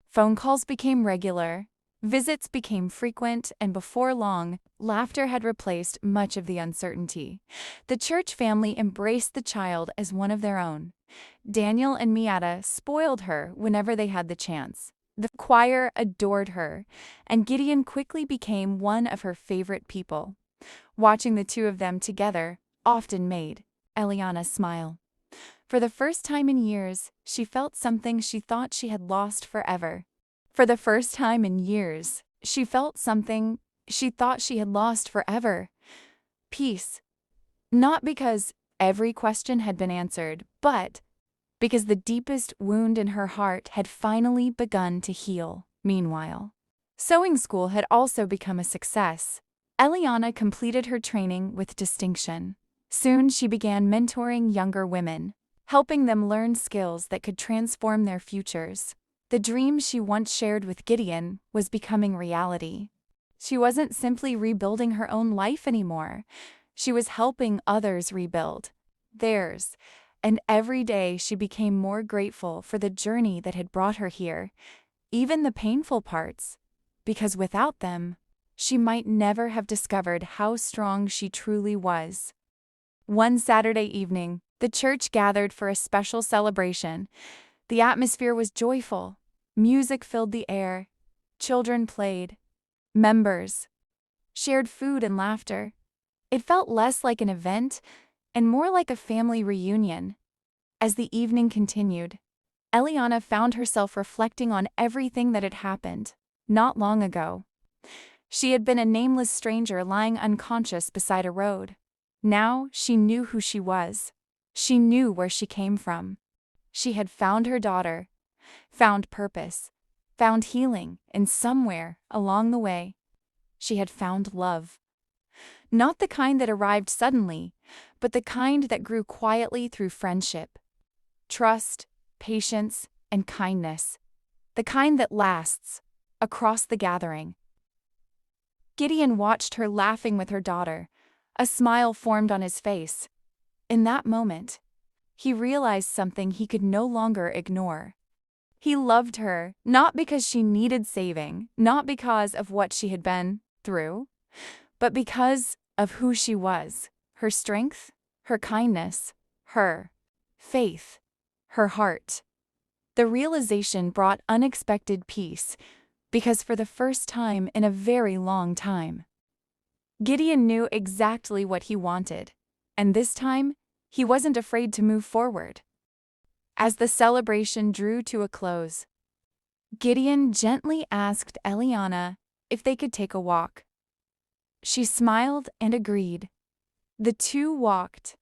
S3: Phone calls became regular, visits became frequent, and before long, laughter had replaced much of the uncertainty. The church family embraced the child as one of their own. Daniel and Miatta spoiled her whenever they had the chance. The choir adored her, and Gideon quickly became one of her favorite people. Watching the two of them together often made Eliana smile. For the first time in years, she felt something she thought she had lost forever. For the first time in years, she felt something she thought she had lost forever. Peace. Not because every question had been answered, but because the deepest wound in her heart had finally begun to heal. Meanwhile, sewing school had also become a success. Eliana completed her training with distinction. Soon she began mentoring younger women, helping them learn skills that could transform their futures. The dream she once shared with Gideon was becoming reality. She wasn't simply rebuilding her own life anymore. She was helping others rebuild theirs. And every day she became more grateful for the journey that had brought her here, even the painful parts, because without them, she might never have discovered how strong she truly was. One Saturday evening, the church gathered for a special celebration. The atmosphere was joyful. Music filled the air. Children played. Members shared food and laughter. It felt less like an event and more like a family reunion. As the evening continued, Eliana found herself reflecting on everything that had happened not long ago. She had been a nameless stranger lying unconscious beside a road. Now she knew who she was. She knew where she came from. She had found her daughter, found purpose, found healing, and somewhere along the way, she had found love. Not the kind that arrived suddenly, but the kind that grew quietly through friendship, trust, patience, and kindness. The kind that lasts across the gathering. Gideon watched her laughing with her daughter. A smile formed on his face. In that moment, he realized something he could no longer ignore. He loved her, not because she needed saving, not because of what she had been through, but because of who she was, her strength, her kindness, her faith, her heart. The realization brought unexpected peace, because for the first time in a very long time, Gideon knew exactly what he wanted, and this time, he wasn't afraid to move forward. As the celebration drew to a close, Gideon gently asked Eliana if they could take a walk. She smiled and agreed. The two walked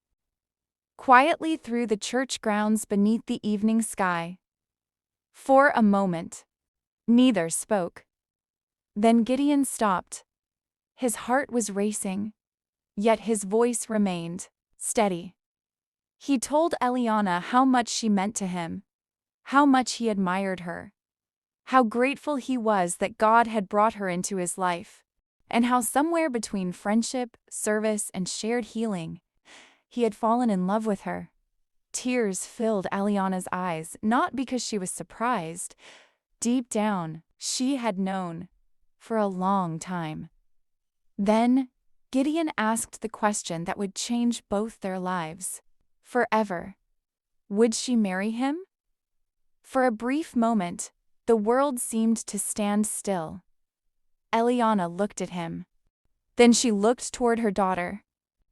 S3: quietly through the church grounds beneath the evening sky. For a moment, neither spoke. Then Gideon stopped. His heart was racing, yet his voice remained steady. He told Eliana how much she meant to him, how much he admired her, how grateful he was that God had brought her into his life, and how somewhere between friendship, service, and shared healing, he had fallen in love with her. Tears filled Eliana's eyes, not because she was surprised. Deep down, she had known for a long time. Then, Gideon asked the question that would change both their lives forever. Would she marry him? For a brief moment, the world seemed to stand still. Eliana looked at him. Then she looked toward her daughter,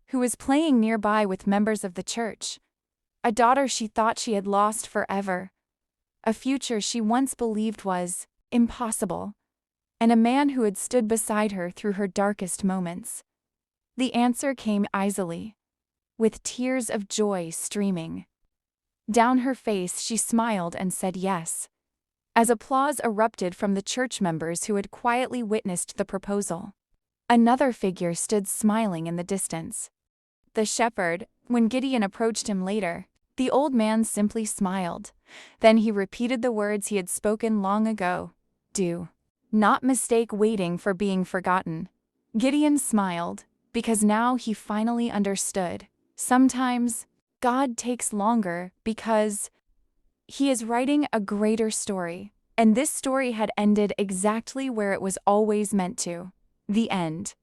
S3: who was playing nearby with members of the church. A daughter she thought she had lost forever. A future she once believed was impossible. And a man who had stood beside her through her darkest moments. The answer came easily, with tears of joy streaming. Down her face she smiled and said yes, as applause erupted from the church members who had quietly witnessed the proposal. Another figure stood smiling in the distance. The shepherd. When Gideon approached him later, the old man simply smiled. Then he repeated the words he had spoken long ago. Do not mistake waiting for being forgotten. Gideon smiled, because now he finally understood. Sometimes, God takes longer because he is writing a greater story, and this story had ended exactly where it was always meant to. The end.